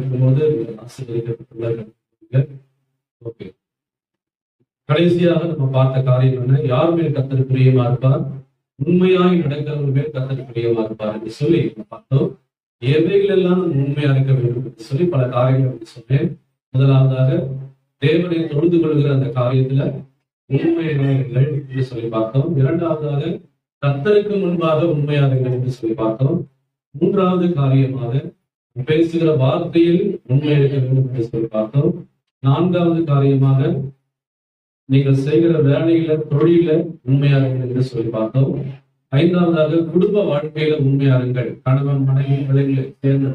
கேட்கும் போது ஆசீர்வதிக்கப்பட்டுள்ள. ஓகே, கடைசியாக நம்ம பார்த்த காரியம் என்ன? யார் மேல் கர்த்தர் பிரியமா இருப்பார்? உண்மையாய் நடக்கிறவங்க மேல் கர்த்தர் பிரியமா இருப்பார் என்று சொல்லி பார்த்தோம். எவைகள் எல்லாம் உண்மையா இருக்க வேண்டும் என்று சொல்லி பல காரியங்கள் சொன்னேன். முதலாவதாக தேவனை தொழுது கொள்கிற அந்த காரியத்துல உண்மையாளர்கள் என்று சொல்லி பார்த்தோம். இரண்டாவதாக கர்த்தருக்கு முன்பாக உண்மையாளர்கள் என்று சொல்லி பார்த்தோம். மூன்றாவது காரியமாக பேசுகிற வார்த்தையில் உண்மை இருக்க வேண்டும் என்று சொல்லி பார்த்தோம். நான்காவது காரியமாக நீங்கள் செய்கிற வேலையில தொழில உண்மையாளர்கள் என்று சொல்லி பார்த்தோம். ஐந்தாவதாக குடும்ப வாழ்க்கையில உண்மையாளர்கள், கணவன் மனைவி பிள்ளைகளை சேர்ந்த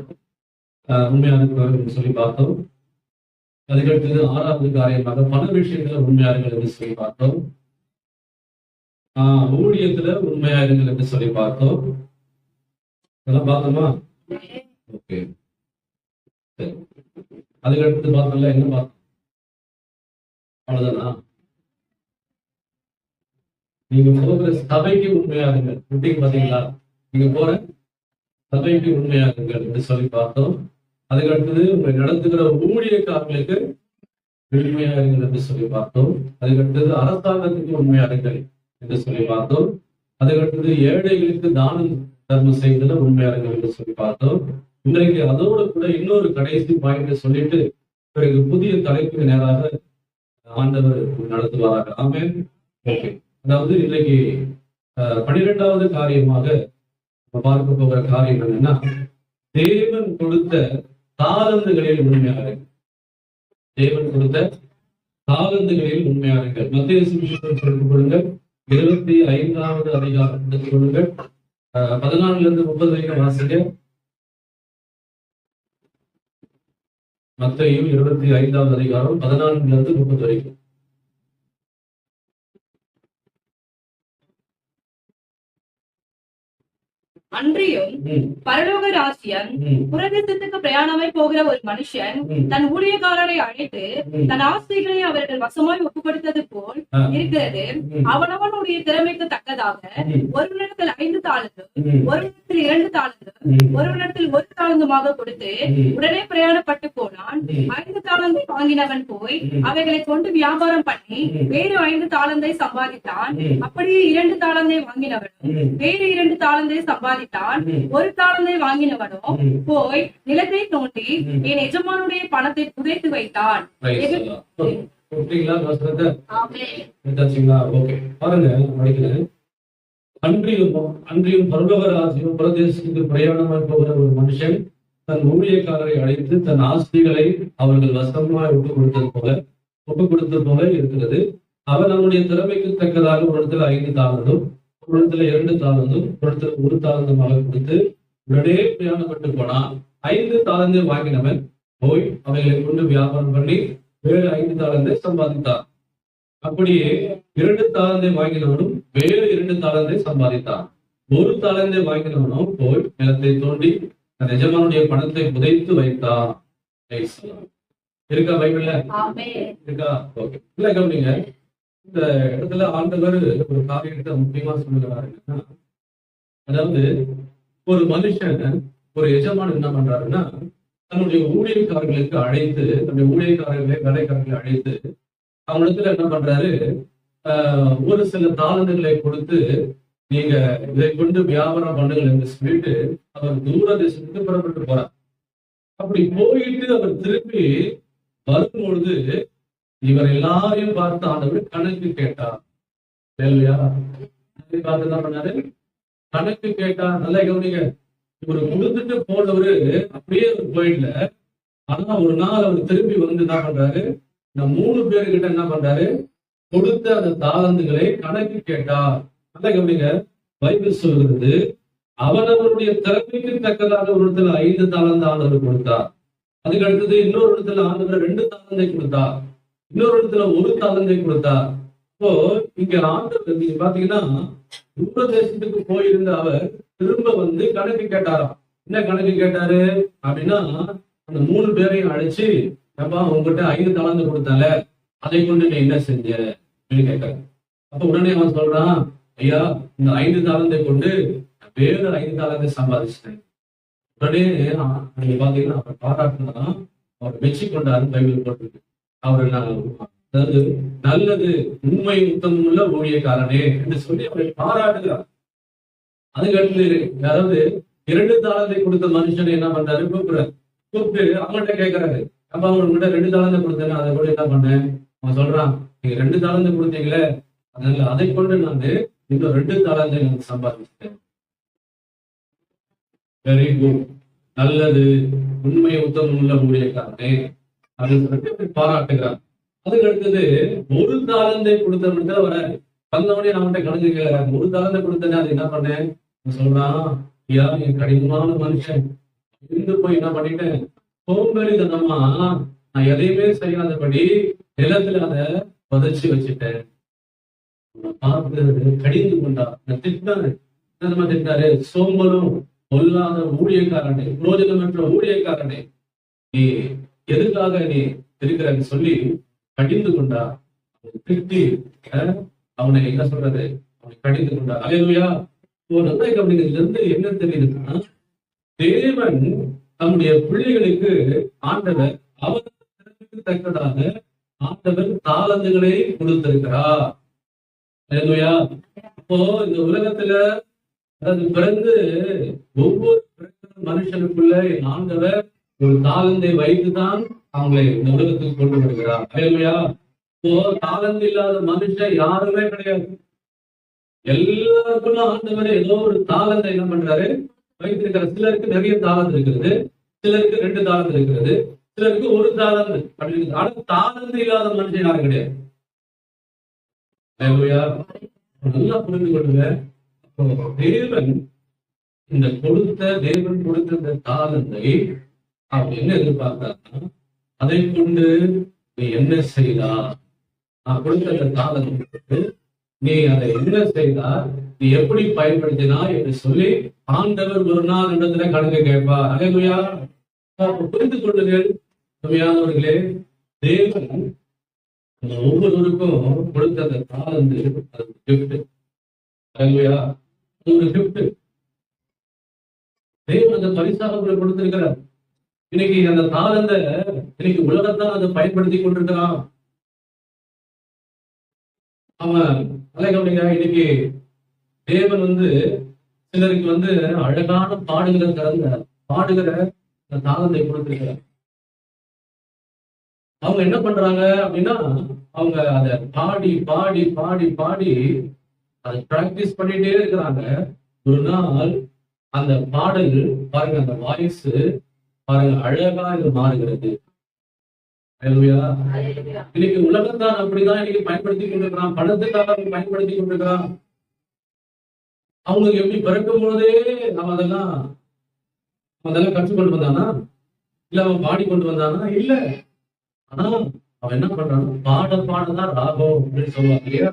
உண்மையாளர்கள் என்று சொல்லி பார்த்தோம். அதுக்கடுத்தது ஆறாவது காரியமாக பல விஷயங்கள உண்மையாளர்கள் என்று சொல்லி பார்த்தோம். ஊழியத்துல உண்மையாளர்கள் என்று சொல்லி பார்த்தோம். இதெல்லாம் பார்த்தோமா? ஓகே, அதுக்கடுத்து பார்த்தோம்ல, என்ன பார்த்தோம்? அவ்வளவுதானா? நீங்க போகிற சபைக்கு உண்மையாகுங்கள். மீட்டிங் பாத்தீங்களா? நீங்க போற சபைக்கு உண்மையாகுங்கள் என்று சொல்லி பார்த்தோம். அதுக்கடுத்தது உங்களை நடத்துகிற ஊழியக்காரர்களுக்கு உண்மையாகுங்கள் என்று சொல்லி பார்த்தோம். அதுக்கடுத்தது அரசாங்கத்துக்கு உண்மையாகுங்கள் என்று சொல்லி பார்த்தோம். அதுக்கடுத்தது ஏழைகளுக்கு தானம் தர்மம் செய்வதில் உண்மையாகுங்கள் என்று சொல்லி பார்த்தோம். இன்றைக்கு அதோட கூட இன்னொரு கடைசி பாயிண்ட் சொல்லிட்டு பிறகு புதிய தலைப்புக்கு நேராக ஆண்டவர் நடத்துவார்கள். ஆமென். ஓகே, அதாவது இன்னைக்கு 12வது காரியமாக பார்க்க போகிற காரியம் என்னன்னா, தேவன் கொடுத்த தாளந்துகளில் உண்மையாளர்கள். தேவன் கொடுத்த தாளந்துகளில் உண்மையாளர்கள். மத்திய சுவிசேஷம் எடுத்துக் கொள்ளுங்கள், 25வது அதிகாரம் எடுத்துக் கொள்ளுங்கள், 14 30 வரைக்கும் வாசிங்க. மத்தேயு 25வது அதிகாரம் 14 30 வரைக்கும். அன்றியும் பரலோக ராஜ்யம் புரதேசத்துக்கு பிரயாணமாய் போகிற ஒரு மனுஷன் தன் ஊழியக்காரரை அழைத்து தன் ஆஸ்திகளை அவர்கள் வசமாய் ஒப்புக்கொடுத்தது போல் இருக்கிறது. அவனவனுடைய திறமைக்கு தக்கதாக ஒருவனிடத்தில் 5 தாளந்தும், ஒருவனிடத்தில் 2 தாளந்தும், ஒருவனிடத்தில் 1 தாளந்துமாக கொடுத்து உடனே பிரயாணப்பட்டு போனான். 5 தாளந்தை வாங்கினவன் போய் அவைகளை கொண்டு வியாபாரம் பண்ணி வேறு 5 தாளந்தை சம்பாதித்தான். அப்படியே 2 தாளந்தை வாங்கினவனும் வேறு 2 தாளந்தை சம்பாதித்தான். 1 தாளந்தை வாங்கினவனோ போய் நிலத்தை தோண்டி என் எஜமானுடைய பணத்தை புதைத்து வைத்தான். அன்றியும் பரலோக ராஜ்யம் பிரதேசத்துக்கு பிரயாணமாய் போகிற ஒரு மனுஷன் தன் ஊழியக்காரரை அழைத்து தன் ஆஸ்திகளை அவர்கள் வசமாய் ஒப்புக் கொடுத்தது போல இருக்கிறது. அவன் அவனுடைய திறமைக்கு தக்கதாக ஒரு இடத்துல 5 தாளந்தும், ஒரு இடத்துல 2 தாளந்தும், ஒரு இடத்துல 1 தாளந்துமாக கொடுத்து உடனே பிரயாணப்பட்டு போனான். 5 தாளந்தை வாங்கினவன் போய் அவைகளை கொண்டு வியாபாரம் பண்ணி வேறு 5 தாளந்தை சம்பாதித்தான். அப்படியே 2 தாளந்தை வாங்கினவனும் வேறு 2 தாளந்தை சம்பாதித்தான். 1 தாளந்தை வாங்கினவனும் போய் நிலத்தை தோண்டி தன் எஜமானுடைய பணத்தை புதைத்து வைத்தான். இருக்கா பைபிள்ல? இருக்கா? ஓகே, இல்ல கவனிங்க. இந்த இடத்துல ஆண்டவர் ஒரு காரியத்தை முக்கியமா சொல்லுகிறாரு. அதாவது ஒரு மனுஷன், ஒரு எஜமான் என்ன பண்றாருன்னா, தன்னுடைய ஊழியக்காரர்களுக்கு அழைத்து, தன்னுடைய ஊழியக்காரர்களை வேலைக்காரர்களை அழைத்து அவனிடத்துல என்ன பண்றாரு, ஒரு சில தாளந்துகளை கொடுத்து நீங்க இதை கொண்டு வியாபாரம் பண்ணுங்கள் என்று சொல்லிட்டு அவர் தூர தேசத்துக்கு புறப்பட்டு போறார். அப்படி போயிட்டு அவர் திருப்பி வரும்பொழுது இவர் எல்லாரையும் பார்த்து ஆண்டவர் கணக்கு கேட்டார். இல்லையா? பார்த்து என்ன பண்ணாரு? கணக்கு கேட்டார். நல்லா கவனிங்க. இவரு கொடுத்துட்டு போனவரு அப்படியே போயிடல. ஆனா ஒரு நாள் அவர் திருப்பி வந்து என்ன பண்றாரு, இந்த 3 பேருக்கிட்ட என்ன பண்றாரு, கொடுத்த அந்த தாளந்துகளை கணக்கு கேட்டார். நல்லா கவனிங்க. பைபிள் சொல்கிறது, அவனவருடைய திறமைக்கு தக்கதாக ஒரு இடத்துல 5 தாளந்து ஆண்டவர் கொடுத்தார். அதுக்கு அடுத்தது இன்னொரு இடத்துல ஆண்டவர் 2 தாளந்தை கொடுத்தார். இன்னொரு இடத்துல 1 தாளந்தை கொடுத்தார். இப்போ இங்க ஆண்டவர் நீங்க பாத்தீங்கன்னா தூர தேசத்துக்கு போயிருந்த அவர் திரும்ப வந்து கணக்கு கேட்டாராம். என்ன கணக்கு கேட்டாரு அப்படின்னா, அந்த 3 பேரையும் அழைச்சு, அப்பா உங்ககிட்ட 5 தாளந்து கொடுத்தால, அதை கொண்டு நீ என்ன செஞ்ச அப்படின்னு கேட்காரு. அப்ப உடனே அவன் சொல்றான், ஐயா இந்த 5 தாளந்தை கொண்டு வேறு 5 தாளந்தை சம்பாதிச்சிட்டேன். உடனே நீங்க பாத்தீங்கன்னா அவர் பாராட்டுனா அவர் மெச்சி கொண்டாரு பைபிள் போட்டிருக்கு. அவர் அதாவது நல்லது உண்மை உத்தமம் உள்ள ஊழியக்காரனே என்று சொல்லி அவரை பாராட்டுகிறார். அதுக்கடுத்து அதாவது 2 தாளந்தை கொடுத்த மனுஷனை என்ன பண்றாரு, கூப்பிட்டு அவங்கள்ட்ட கேட்கிறாரு, அப்ப அவங்ககிட்ட 2 தாளந்தை கொடுத்தேன், அதை கூட என்ன பண்ணேன்? அவன் சொல்றான், நீங்க 2 தாளந்தை கொடுத்தீங்களே, அதனால அதை கொண்டு நான் இன்னும் 2 தாளந்தை நான் சம்பாதிச்சிட்டேன். வெரி குட், நல்லது உண்மை உத்தமம் உள்ள ஊழியக்காரனே அப்படின்னு சொல்லிட்டு பாராட்டுகிறார். அதுக்கு அடுத்தது 1 தாளந்தை கொடுத்தவனுக்கு வர வந்தவனே நம்மகிட்ட கணக்கு கேட்கிறாங்க. 1 தாளந்தை கொடுத்தேன்னு அது என்ன பண்ணேன் சொல்றான், ஐயா நீ கடினமான மனுஷன், இருந்து போய் என்ன பண்ணிட்டேன், சோம்பேறித்தனமா நான் எதையுமே செய்யாதபடி நிலத்துல அதை புதைச்சு வச்சுட்டேன். பார்த்து கடிந்து கொண்டா திட்டாரு. திட்டாரு, சோம்பலும் பொல்லாத ஊழியக்காரனே, புரோஜனமற்ற ஊழியக்காரனே, நீ எதுக்காக நீ இருக்கிறன்னு சொல்லி கடிந்து கொண்டா. திட்டி அவனை என்ன சொல்றது, அவனை கடிந்து கொண்டா. அல்லேலூயா. நல்ல கவனிக்கிறதுல இருந்து என்ன தெரியுதுன்னா, தேவன் தம்முடைய பிள்ளைகளுக்கு ஆண்டவர் அவருக்கு தக்கதாக ஆண்டவர் தாளந்துகளை கொடுத்திருக்கிறார். அல்லேலூயா. அப்போ இந்த உலகத்துல அதாவது பிறந்து ஒவ்வொரு மனுஷனுக்குள்ள ஆண்டவர் ஒரு தாளந்தை வைத்துதான் அவங்களை இந்த உலகத்துக்கு கொண்டு வருகிறார். அல்லேலூயா. இப்போ தாளந்து இல்லாத மனுஷன் யாருமே கிடையாது. எல்லாருக்கும் ஆண்டவர் ஏதோ ஒரு தாளந்தை என்ன பண்றாரு வைத்திருக்கிற. சிலருக்கு நிறைய தாளந்து இருக்கிறது, சிலருக்கு 2 தாளந்து இருக்கிறது, சிலருக்கு 1 தாளந்து அப்படின்னு. ஆனா தாளந்து இல்லாத மனுஷன் யாரும் கிடையாது. நல்லா புரிந்து கொள்ளுங்க. தேவன் இந்த தேவன் கொடுத்த இந்த தாளந்தை அவர் என்ன எதிர்பார்த்தாருன்னா, அதை கொண்டு நீ என்ன செய்தா, நான் கொடுத்த அந்த தாளந்தை நீ அதை என்ன செய்தார், நீ எப்படி பயன்படுத்தினா என்று சொல்லி ஆண்டவர் ஒரு நாள் இடத்துல கணக்கு கேட்பார். அல்லேலூயா. புரிந்து கொள்ளுங்கள் உண்மையானவர்களே, தேவன் ஒவ்வொருவருக்கும் கொடுத்த அந்த தாளந்து அது கிஃப்ட். அல்லேலூயா. ஒரு கிஃப்ட் தேவன் அந்த பரிசாக கொடுத்திருக்கிறார். இன்னைக்கு அந்த தாளந்தை இன்னைக்கு உலகத்தான் அதை பயன்படுத்தி கொண்டிருக்கிறான். அவன் இன்னைக்கு தேவன் சிலருக்கு அழகான பாடுகிற தாளந்தை கொடுத்திருக்கிறார். அவங்க என்ன பண்றாங்க அப்படின்னா, அவங்க அதை பாடி பாடி பாடி பாடி அதை பிராக்டிஸ் பண்ணிட்டே இருக்கிறாங்க. ஒரு நாள் அந்த பாடல் பாருங்க, அந்த வாய்ஸ் பாருங்க அழகா இது மாறுகிறது. இன்னைக்கு உலகத்தான் அப்படிதான் இன்னைக்கு பயன்படுத்தி கொண்டிருக்கிறான். பணத்துக்காக பயன்படுத்தி கொண்டிருக்கிறான். அவங்களுக்கு எப்படி பிறக்கும் பொழுதே நம்ம அதெல்லாம் கற்றுக்கொண்டு வந்தானா, இல்ல அவன் பாடிக்கொண்டு வந்தானா? இல்ல. ஆனா அவன் என்ன பண்றான், பாடதான் ராகம் அப்படின்னு சொல்லுவாங்க இல்லையா?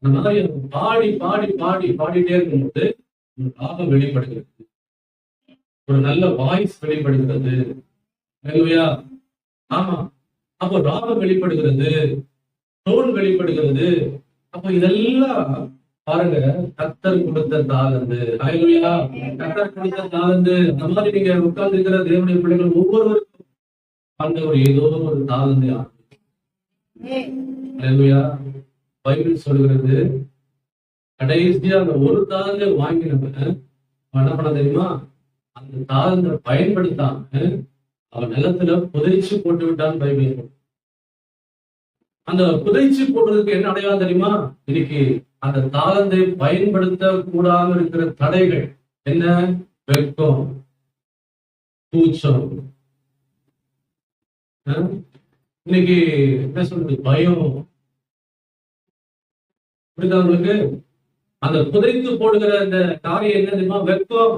அந்த மாதிரி பாடி பாடி பாடி பாடிட்டே இருக்கும்போது ஒரு ராகம் வெளிப்படுகிறது, ஒரு நல்ல வாய்ஸ் வெளிப்படுகிறது. இல்லையா? ஆமா. அப்போ ராகம் வெளிப்படுகிறது, டோன் வெளிப்படுகிறது. அப்போ இதெல்லாம் பாருங்க கர்த்தர் கொடுத்த தாளந்து. அல்லேலூயா. கர்த்தர் கொடுத்த தாளந்து. அந்த மாதிரி நீங்க உட்கார்ந்து இருக்கிற தேவனுடைய பிள்ளைகள் ஒவ்வொருவருக்கும் ஆண்டவர் ஏதோ ஒரு தாளந்து. அல்லேலூயா. பைபிள் சொல்கிறது, கடைசியா அந்த ஒரு தாளந்தை வாங்கினவன் என்ன பண்ண தெரியுமா, அந்த தாளந்தை பயன்படுத்தாம அவன் நிலத்துல புதைச்சு போட்டு விட்டான். பைபிள் அந்த புதைச்சு போடுறதுக்கு என்ன அடையாளம் தெரியுமா? இன்னைக்கு அந்த தாளந்தை பயன்படுத்த கூடாம இருக்கிற தடைகள் என்ன? வெட்கம், கூச்சம், இன்னைக்கு என்ன சொல்றது, பயம். உங்களுக்கு அந்த புதைத்து போடுகிற அந்த காரியம் என்ன தெரியுமா? வெட்கம்,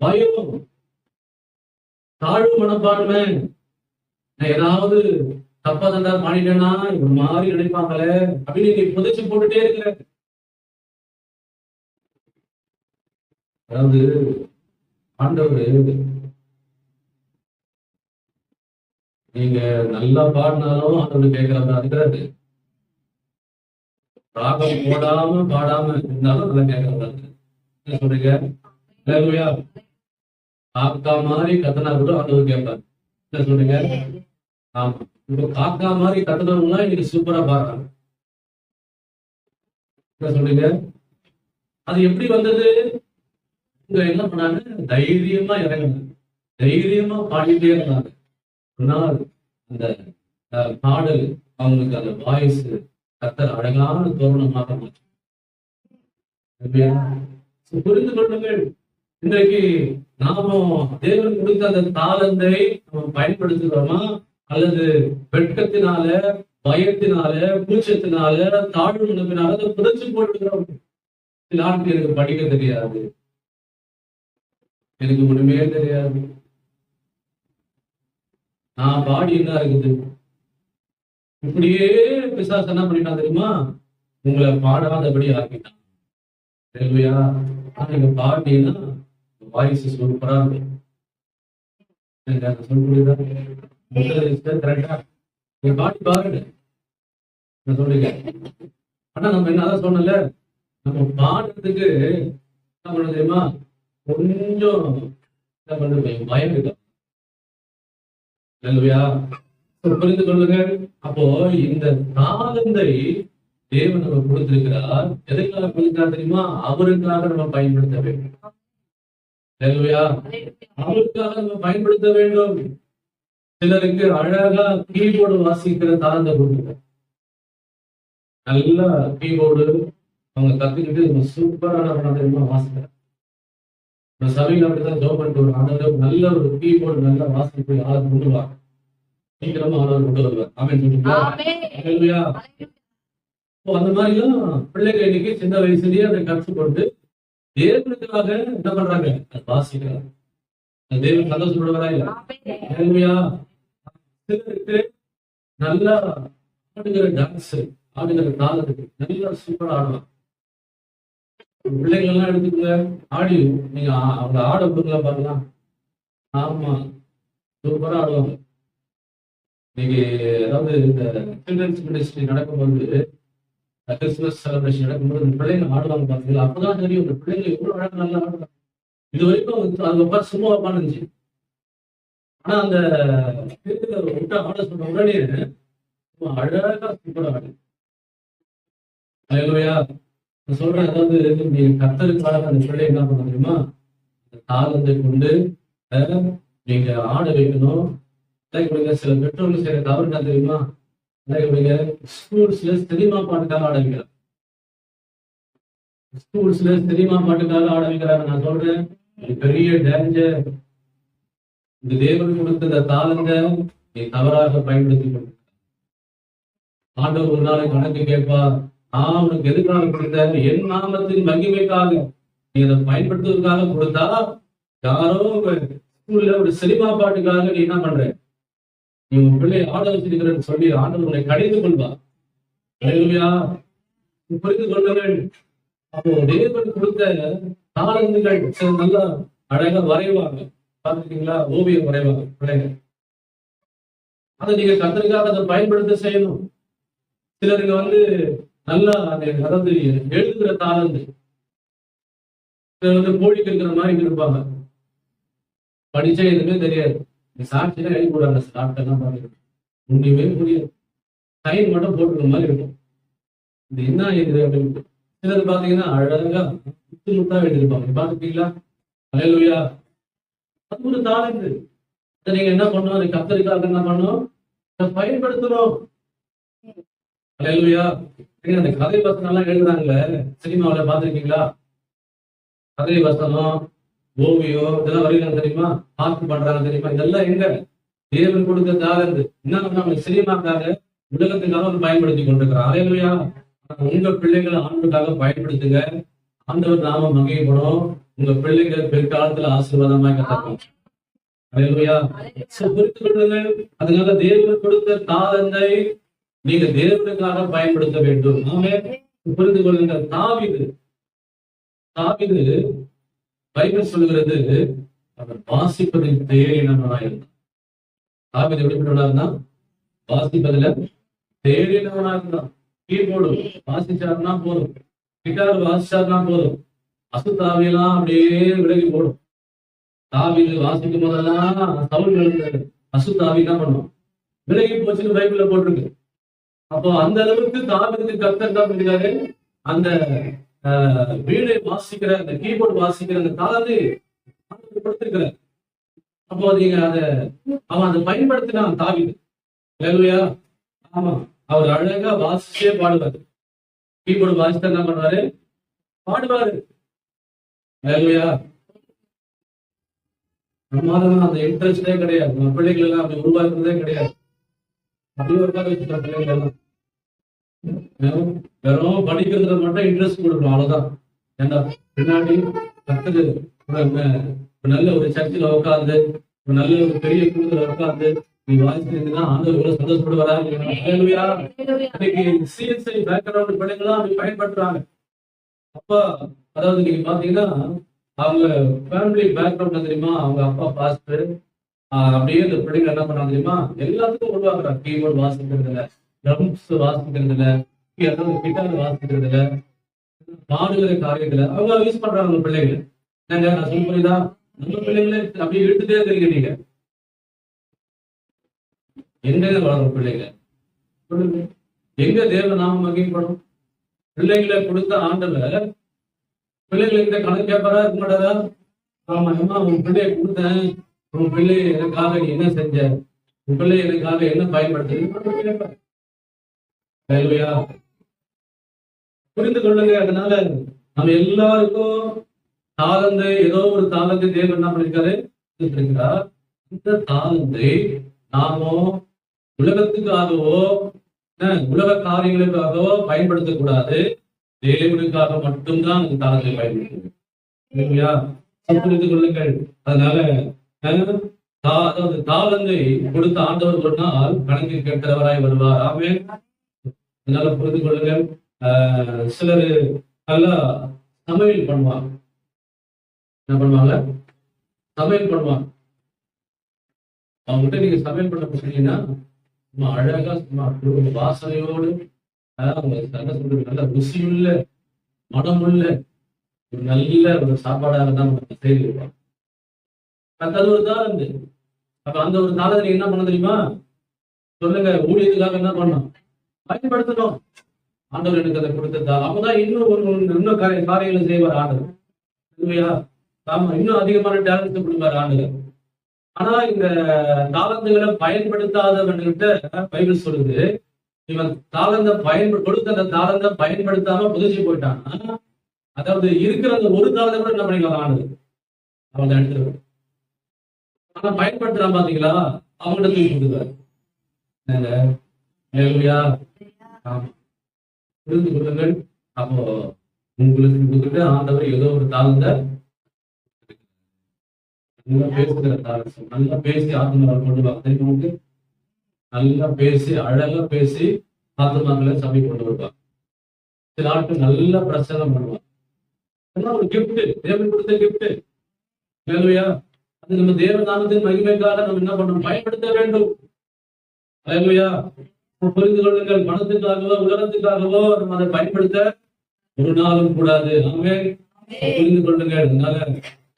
பயம், தாழ்வு மனப்பான்மை. நான் ஏதாவது தப்பா தண்டா பாடிட்டேன்னா ஒரு மாதிரி நினைப்பாங்களே அப்படின்னு நீ புதைச்சு போட்டுட்டே இருக்கிற. அதாவது ஆண்டவர் நீங்க நல்லா பாடினாலும் ஆண்டவர் கேட்கிறவரா இருக்கிறாரு. ராகம் போடாம பாடாம இருந்தாலும் நல்லா கேட்கிறவரா இருக்கு. என்ன சொல்றீங்க? காக்கா மாதிரி கத்தனா கூட ஆண்டவர் கேட்பாரு. என்ன சொல்றீங்க? ஆமா. இப்போ காக்கா மாதிரி கத்துனவங்களாம் இன்னைக்கு சூப்பரா பாடுறாங்க. என்ன சொல்றீங்க? அது எப்படி வந்தது? இவங்க என்ன பண்ணாங்க? தைரியமா இறங்கினாங்க, தைரியமா பாடிட்டே இருந்தாங்க. ஒரு நாள் அந்த பாடல் அவங்களுக்கு அந்த வாய்ஸ் கத்தர் அழகான தோரணமாக மாற்றி. புரிந்து கொள்ளுங்கள், இன்றைக்கு நாமும் தேவன் கொடுத்த அந்த தாளந்தை நம்ம பயன்படுத்துகிறோமா, அல்லது வெட்கத்தினால, பயத்தினால, கூச்சத்தினால, தாழ்வு நினைப்பினால அதை புதைச்சு போட்டுக்கிறோம். சில ஆட்கள் எனக்கு படிக்க தெரியாது, எனக்கு ஒண்ணுமே தெரியாது, நான் பாடி என்ன இருக்குது, இப்படியே பிசாசு என்ன பண்ணிட்டான் தெரியுமா? உங்களை பாடாதபடி ஆக்கிட்டான். ஹல்லேலூயா. நீங்க பாடினீங்கன்னா வாய்ஸ் சூப்பரா இருக்கும். கரெக்டா நீங்க பாடி பாருங்க சொல்றீங்க. ஆனா நம்ம என்னதான் சொன்னல, நம்ம பாடுறதுக்கு என்ன பண்ண தெரியுமா? கொஞ்சம் என்ன பண்றது, பயம் இருக்கு. ஹல்லேலூயா. புரிந்து கொள்ளுங்கள். அப்போ இந்த தாளந்தை தேவன் நம்ம கொடுத்திருக்கிறார். எதற்காக கொடுக்கிறார் தெரியுமா? அவருக்காக நம்ம பயன்படுத்த வேண்டும். ஹல்லேலூயா. அவருக்காக நம்ம பயன்படுத்த வேண்டும். சிலருக்கு அழகா கீபோர்டு வாசிக்கிற தாளந்தை கொடுத்துருக்கார். நல்லா கீபோர்டு அவங்க கத்துக்கிட்டு சூப்பரான தெரியுமா வாசிக்கிறார். சபையில அப்படிதான் ஜோப் பண்ணிட்டு வருவாங்க. நல்ல ஒரு கீபோர்டு நல்லா வாசிப்பு யாரும் கொண்டு வருவாங்க. சீக்கிரமா ஆனவர் கொண்டு வருவார். ஆமென் சொல்றீங்களா? ஹல்லேலூயா. அந்த மாதிரிலாம் பிள்ளைகள் இன்னைக்கு சின்ன வயசுலயே அதை கற்றுக்கொண்டு தேவனுக்காக என்ன பண்றாங்க? வாசிக்கிறாங்க. தேவன் சந்தோஷப்படுவாரா இல்ல? ஹல்லேலூயா. சிலருக்கு நல்லா ஆடுகிற டான்ஸ், ஆடுகிற தாளத்துக்கு நல்லா சூப்பரா ஆடலாம். பிள்ளைகள் எல்லாம் எடுத்துக்கோங்க, ஆடி நீங்க அவங்க ஆட கொடுக்கலாம் பாருங்க. ஆமா, சூப்பரா ஆடுவாங்க. இன்னைக்கு அதாவது இந்த சில்ட்ரன்ஸ் மினிஸ்ட்ரி நடக்கும்போது, கிறிஸ்துமஸ் செலிப்ரேஷன் நடக்கும்போது இந்த பிள்ளைங்க ஆடுவாங்க பாத்தீங்களா? அப்பதான் தெரியும் இந்த பிள்ளைங்க எவ்வளவு அழகா நல்லா ஆடுவாங்க. இது வரைக்கும் அது உட்காந்து சும்மா உட்காந்துருந்துச்சு. ஆனா அந்த விட்டு ஆட சொன்ன உடனே அழகா சூப்பரா ஆடு. ஹல்லேலூயா. நான் சொல்றேன், அதாவது நீங்க கர்த்தருக்காக அந்த பிள்ளை என்ன பண்ண தெரியுமா? அந்த தாளத்தை கொண்டு நீங்க ஆட வைக்கணும். சில பெற்றோர்கள் செய்யற தவறு என்ன தெரியுமா? ஸ்கூல்ஸ்ல சினிமா பாட்டுக்காக ஆட வைக்கிறாங்க. ஸ்கூல்ஸ்ல சினிமா பாட்டுக்காக ஆட வைக்கிறாங்க. நான் சொல்றேன், பெரிய டேஞ்சர். இந்த தேவன் கொடுத்த இந்த தாளத்தை நீ தவறாக பயன்படுத்திக் கொண்டு ஆண்டவர் ஒரு நாளை கணக்கு கேட்பா. உனக்கு எதுக்காக கொடுத்த? என் நாமத்தின் மகிமைக்காக நீ அதை பயன்படுத்துவதற்காக கொடுத்தா, யாரோ ஸ்கூல்ல ஒரு சினிமா பாட்டுக்காக நீ என்ன பண்ற? நீ உன் பிள்ளை ஆட வச்சிருக்கிறன்னு சொல்லி ஆண்டவர் உன்னை கடிந்து கொள்வா. ஹல்லேலூயா. புரிந்து கொள்ளுங்கள். அப்போ தேவன் கொடுத்த தாளந்துகள் நல்லா அழகா வரைவாங்க. பாத்துருக்கீங்களா? ஓவியம் வரைவாங்க பிள்ளைங்க. அதை நீங்க கர்த்தருக்காக அதை பயன்படுத்த செய்யணும். சிலருக்கு நல்லா அதாவது எழுதுகிற தாளந்து, சிலர் கோழிக்கு இருக்கிற மாதிரி இருப்பாங்க. படிச்சா எதுவுமே தெரியாது. சாட்சியெல்லாம் எழுதி போடுறாங்க. சாப்பிட்டெல்லாம் பாருங்க, ஒண்ணுமே புரியாது. சைன் மட்டும் போட்டுக்கிற மாதிரி இருக்கும். இது என்ன இது அப்படின்னு. சிலர் பாத்தீங்கன்னா அழகா முத்து முத்தா எழுதிருப்பாங்க. பாத்துட்டீங்களா? ஹல்லேலூயா. அது ஒரு தாளந்து. அதை நீங்க என்ன பண்ணணும்? அதை கர்த்தருக்காக என்ன பண்ணணும்? பயன்படுத்தணும். ஹல்லேலூயா. அந்த கதை வசனம் எல்லாம் எழுதுறாங்க சினிமாவில பாத்துருக்கீங்களா? கதை வசனம், ஓவியம் இதெல்லாம் வரையிறாங்க தெரியுமா? பார்த்து பண்றாங்க தெரியுமா? இதெல்லாம் எங்க? தேவன் கொடுத்த தாளந்து. என்ன நம்ம சினிமாக்காக, உலகத்துக்காக பயன்படுத்தி கொண்டிருக்கிறோம். ஹல்லேலூயா. உங்க பிள்ளைகளை ஆண்டுக்காக பயன்படுத்துங்க. ஆண்டவர் நாம மகிமைப்படும். உங்க பிள்ளைகள் பிற்காலத்துல ஆசீர்வாதமாய் கத்தட்டும். ஹல்லேலூயா. புரிந்து கொள்ளுங்கள். அதனால தேவன் கொடுத்த தாளந்தை நீங்க தேவனுக்காக பயன்படுத்த வேண்டும். புரிந்து கொள்ளுங்கள். தாவீது பைபிள் சொல்லுகிறது, அவர் வாசிப்பதில் தேறினவனாக இருந்தான். தாவீது எப்படிப்பட்டவனா? வாசிப்பதில் தேறினவனாக இருந்தான். கீபோர்டு வாசிச்சாருன்னா போதும், கிட்டார் வாசிச்சாருன்னா போதும், அசுத்தாவியெல்லாம் அப்படியே விலகி போடும். தாவீது வாசிக்கும் போதெல்லாம் சவுல் அசுத்தாவி என்ன பண்ணும், விலகி போச்சுன்னு பைபிள்ல போட்டிருக்கு. அப்போ அந்த அளவுக்கு தாவீதுக்கு கர்த்தர் என்ன பண்ணிருக்காரு, அந்த வீணை வாசிக்கிற அந்த கீபோர்டு வாசிக்கிற அந்த தாளத்தை கொடுத்திருக்கிறார். அப்போ நீங்க அவன் அதை பயன்படுத்தினான் தாவீது. ஹல்லேலூயா. ஆமா, அவர் அழகா வாசிச்சே பாடுவாரு. கீபோர்டு வாசித்தா என்ன பண்ணுவாரு, பாடுவாரு. ஹல்லேலூயா. நம்மளால அந்த இன்ட்ரெஸ்டே கிடையாது. நம்ம பிள்ளைகள் எல்லாம் அப்படி உருவாக்குறதே கிடையாது. அப்படியே உட்கார வச்சுட்டோம் பிள்ளைகள் எல்லாம். வெறும் படிக்கிறதுல மட்டும் இன்ட்ரெஸ்ட் கொடுக்கணும், அவ்வளவுதான். ஏண்டா பின்னாடி கத்துக்கு நல்ல ஒரு சர்ச்சில் உட்காந்து, ஒரு நல்ல ஒரு பெரிய குழுத்துல உட்காந்து நீ வாசிச்சீங்கன்னா ஆண்டவர் எவ்வளவு சந்தோஷப்படுவாரா? இன்னைக்கு சிஎஸ்ஐ பேக்ரவுண்ட் பிள்ளைங்களாம் அப்படி பயன்படுத்துறாங்க. அப்ப அதாவது நீங்க பாத்தீங்கன்னா அவங்க ஃபேமிலி பேக்ரவுண்ட் தெரியுமா, அவங்க அப்பா பாஸ்டர், அப்படியே இந்த பிள்ளைங்க என்ன பண்ணாங்க தெரியுமா, எல்லாத்துக்கும் உருவாக்குறாங்க. கீபோர்டு வாசிக்கிறதுல, ட்ரம்ஸ் வாசிக்கிறதுல, கிட்டார் வாசிக்கிறதுல, பாடுகிற காரியத்துல அவங்க யூஸ் பண்றாங்க நம்ம பிள்ளைகளை. என்னங்க நான் சொல்ல புரியுதா? நம்ம பிள்ளைகளை அப்படியே இழுத்துட்டே இருக்கீங்க நீங்க. எங்க வளரும் பிள்ளைங்க? எங்க தேவ நாம மகிமைப்படும்? பிள்ளைகளை கொடுத்த ஆண்டவர் பிள்ளைகளுக்கு கணக்கு கேட்பாரா, இருக்க மாட்டாரா? ஆமா, ஏமா உன் பிள்ளைய கொடுத்தேன், உன் பிள்ளை எனக்காக நீ என்ன செஞ்ச, உன் பிள்ளை எனக்காக என்ன பயன்படுத்த புரிந்து கொள்ளுங்க. அதனால நம்ம எல்லாருக்கும் தாளந்தை, ஏதோ ஒரு தாளந்தை தேவன் என்ன பண்ணிருக்காரு, இந்த தாளந்தை நாமோ உலகத்துக்காகவோ உலக காரியங்களுக்காகவோ பயன்படுத்தக்கூடாது. தேவனுக்காக மட்டும்தான் அந்த தாளத்தை பயன்படுத்தும். புரிந்து கொள்ளுங்கள். அதனால அதாவது தாளந்தை கொடுத்த ஆண்டவர் ஒரு நாள் கணக்கு கேட்கிறவராய் வருவார். ஆமென். அதனால புரிந்து கொள்ளுங்கள். சிலர் நல்லா சமையல் பண்ணுவாங்க. என்ன பண்ணுவாங்க? சமையல் பண்ணுவாங்க. அவங்ககிட்ட நீங்க சமையல் பண்ண சொன்னீங்கன்னா சும்மா அழகா சும்மா வாசனையோடு நல்ல ருசியுள்ள மனமுள்ள ஒரு நல்ல ஒரு சாப்பாடாக தான் செய்திருப்பாங்க. அது ஒரு தாளந்து. அப்ப அந்த ஒரு தாளத்தை என்ன பண்ண தெரியுமா? சொல்லுங்க, ஊழியத்துக்காக என்ன பண்ணணும், பயன்படுத்தணும். ஆண்டவர் எனக்கு அதை கொடுத்ததா, அப்பதான் இன்னும் காரியங்களை செய்வார் ஆண்டவர். இல்லையா? ஆமா, இன்னும் அதிகமான டேலண்ட்ஸ் கொடுப்பார் ஆண்டவர். ஆனா இந்த தாளந்துகளை பயன்படுத்தாதவன்கிட்ட பைபிள் சொல்லுது, இவன் தாளந்த கொடுத்த அந்த தாளந்த பயன்படுத்தாம புதிச்சு போயிட்டான்னா, அதாவது இருக்கிற அந்த ஒரு தாளத்தை கூட என்ன பண்ணிக்கலாம் ஆண்டவர் அவங்க எடுத்துருவாங்க. ஆனா பயன்படுத்துறான் பாத்தீங்களா, அவங்கள்ட்ட தூக்கி கொடுக்குறாரு. புரிந்து கொள்ளுங்கள். அப்போ உங்களுக்கு கொடுத்துட்டு ஆண்டவர் ஏதோ ஒரு தாழ்ந்த நல்லா பேசுகிற தாழ்ச்சி, நல்லா பேசி ஆத்மாவை கொண்டு வாங்க தெரியுமா? நல்லா பேசி அழகா பேசி ஆத்மாக்களை சபை கொண்டு வருவாங்க. சில ஆட்கள் நல்லா பிரசங்கம் பண்ணுவாங்க. ஒரு கிஃப்ட், தேவன் கொடுத்த கிஃப்ட். இல்லையா? அது நம்ம தேவநாமத்தின் மகிமைக்காக நம்ம என்ன பண்ணணும், பயன்படுத்த வேண்டும். இல்லையா? புரிந்து கொள்ளுங்கள். மனத்துக்காகவோ உலகத்துக்காகவோ நம்ம அதை பயன்படுத்த ஒரு நாளும் கூடாது. ஆமென். புரிந்து கொள்ளுங்கள். அதனால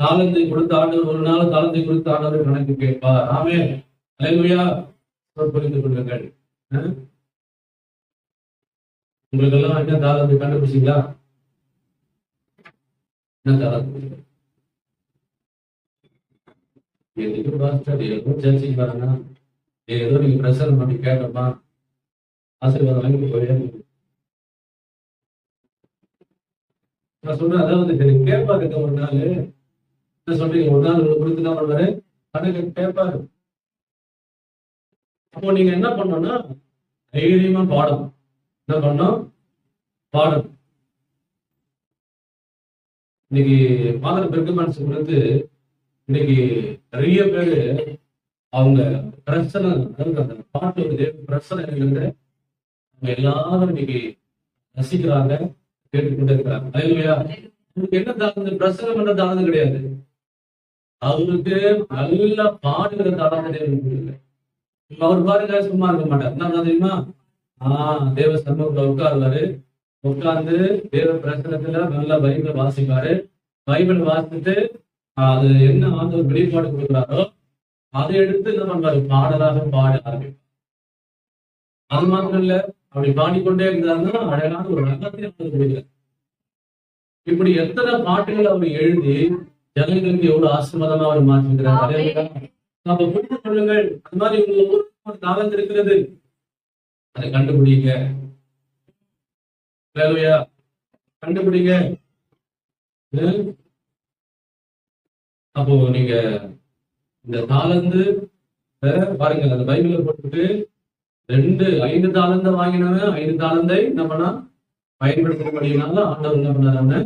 தாளத்தை கொடுத்த ஆண்டவர் ஒரு நாள் தாளத்தை கொடுத்த ஆண்டவர் கணக்கு கேட்பார். ஆமென். அல்லேலூயா. புரிந்து கொள்ளுங்கள். உங்களுக்கு எல்லாம் என்ன தாளத்தை கண்டுபிடிச்சீங்களா? என்ன தாளத்தை? எதுக்கு பாஸ்டர் ஏதோ சர்ச்சைக்கு வராங்க, ஏதோ நீங்க பிரசரம் பண்ணி கேட்கணுமா, ஆசீர்வாதம் வாங்கி போய் நான் சொல்றேன். அதாவது கேட்பாரு ஒரு நாள். என்ன சொல்றீங்க? ஒரு நாள் கொடுத்து என்ன பண்ணுவாரு, கணக்கு கேட்பாரு. அப்போ நீங்க என்ன பண்ணணும்னா தைரியமா பாடணும். என்ன பண்ணணும்? பாடணும். இன்னைக்கு ஃபாதர் பெர்கமன்ஸ் குறித்து இன்னைக்கு நிறைய பேரு அவங்க பிரச்சனை, அதாவது அந்த பாட்டு ஒரு தேவ பிரச்சனை அவங்க எல்லாரும் இன்னைக்கு ரசிக்கிறாங்க, கேட்டுக்கொண்டே இருக்கிறாங்க. இல்லையா? அவருக்கு என்ன தாழ்ந்து பிரச்சனை பண்ண தாழ்ந்து கிடையாது, அவருக்கு நல்ல பாடுகிற தாழ்ந்த தேவன் இல்லை. அவர் பாருங்க சும்மா இருக்க மாட்டார். என்ன தெரியுமா? தேவ சமூகத்துல உட்காருவாரு. உட்கார்ந்து தேவ பிரச்சனத்துல நல்ல பைபிள் வாசிப்பாரு. பைபிள் வாசிச்சுட்டு அது என்ன ஆண்டவர் வெளிப்பாடு கொடுக்குறாரோ அதை எடுத்து என்ன பண்றாரு, பாடலாக பாட ஆரம்பிப்பார். அது மாத்திரம் இல்ல, அப்படி பாடிக்கொண்டே இருந்தாருன்னா அழகான ஒரு ரகத்தை அவர் கொடுக்கிறார். இப்படி எத்தனை பாட்டுகள் அவர் எழுதி ஜனங்களுக்கு எவ்வளவு ஆசீர்வாதமா அவர் மாற்றிருக்கிறார். அப்ப புரிந்து கொள்ளுங்கள், அது மாதிரி உங்க ஊருக்கு ஒரு தாளந்து இருக்கிறது, அதை கண்டுபிடிங்க. ஹல்லேலூயா, கண்டுபிடிங்க. அப்போ நீங்க இந்த தாளந்து பாருங்க, அந்த பைபிளை போட்டுட்டு 5 தாளந்தை வாங்கினவன் 5 தாளந்தை என்ன பண்ணா பயன்படுத்தக்கூடியனால ஆண்டவர் என்ன பண்ணாரு,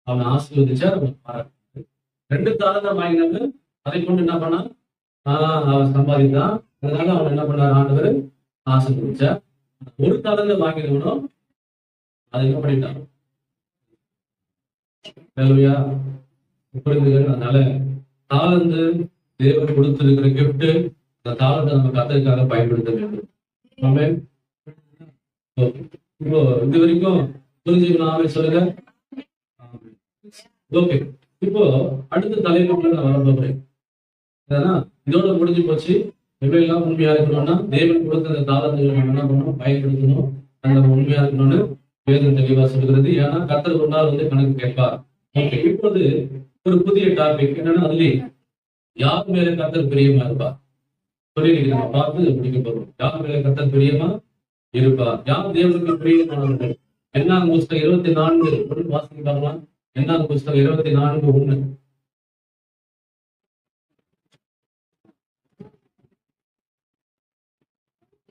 அவனை ஆசீர்வதிச்சா அவன் பாராட்டு. 2 தாளந்தை வாங்கினவன் அதை கொண்டு என்ன பண்ணா அவன் சம்பாதித்தான், அதனால அவன் என்ன பண்ணாரு, ஆண்டவர் ஆசீர்வதிச்சா. 1 தாளந்தை வாங்கினவனும் அதை என்ன பண்ணிட்டான். ஹல்லேலூயா, புரிந்துகள். அதனால தாளந்து தேவன் கொடுத்திருக்கிற கிஃப்ட், அந்த தாளத்தை நம்ம கர்த்தருக்காக பயன்படுத்த வேண்டும். ஆமென். இப்போ இது வரைக்கும் புரிஞ்சுக்கணும். ஆமென் சொல்லுங்க. ஓகே, இப்போ அடுத்த தலைப்புக்குள்ள நான் வர போறேன். ஏன்னா இதோட முடிஞ்சு போச்சு. எப்படி எல்லாம் உண்மையா இருக்கணும்னா தேவன் கொடுத்த அந்த தாளங்களை நம்ம என்ன பண்ணணும், பயன்படுத்தணும். அந்த உண்மையா இருக்கணும்னு வேதம் தெளிவா சொல்கிறது. ஏன்னா கர்த்தர் ஒரு நாள் கணக்கு கேட்பார். ஓகே, இப்போது ஒரு புதிய டாபிக் என்னன்னா, அதுலயே யார் மேல கர்த்தர் பிரியமா இருப்பார் சொல்லி நம்ம பார்த்து முடிக்க போறோம். யார் மேல கர்த்தர் பிரியமா இருப்பார், யார் தேவனுக்கு பிரியமானவர்கள். என்ன புஸ்தகம் 24:1 வாசிக்க பார்க்கலாம். என்ன புஸ்தகம் 24:1.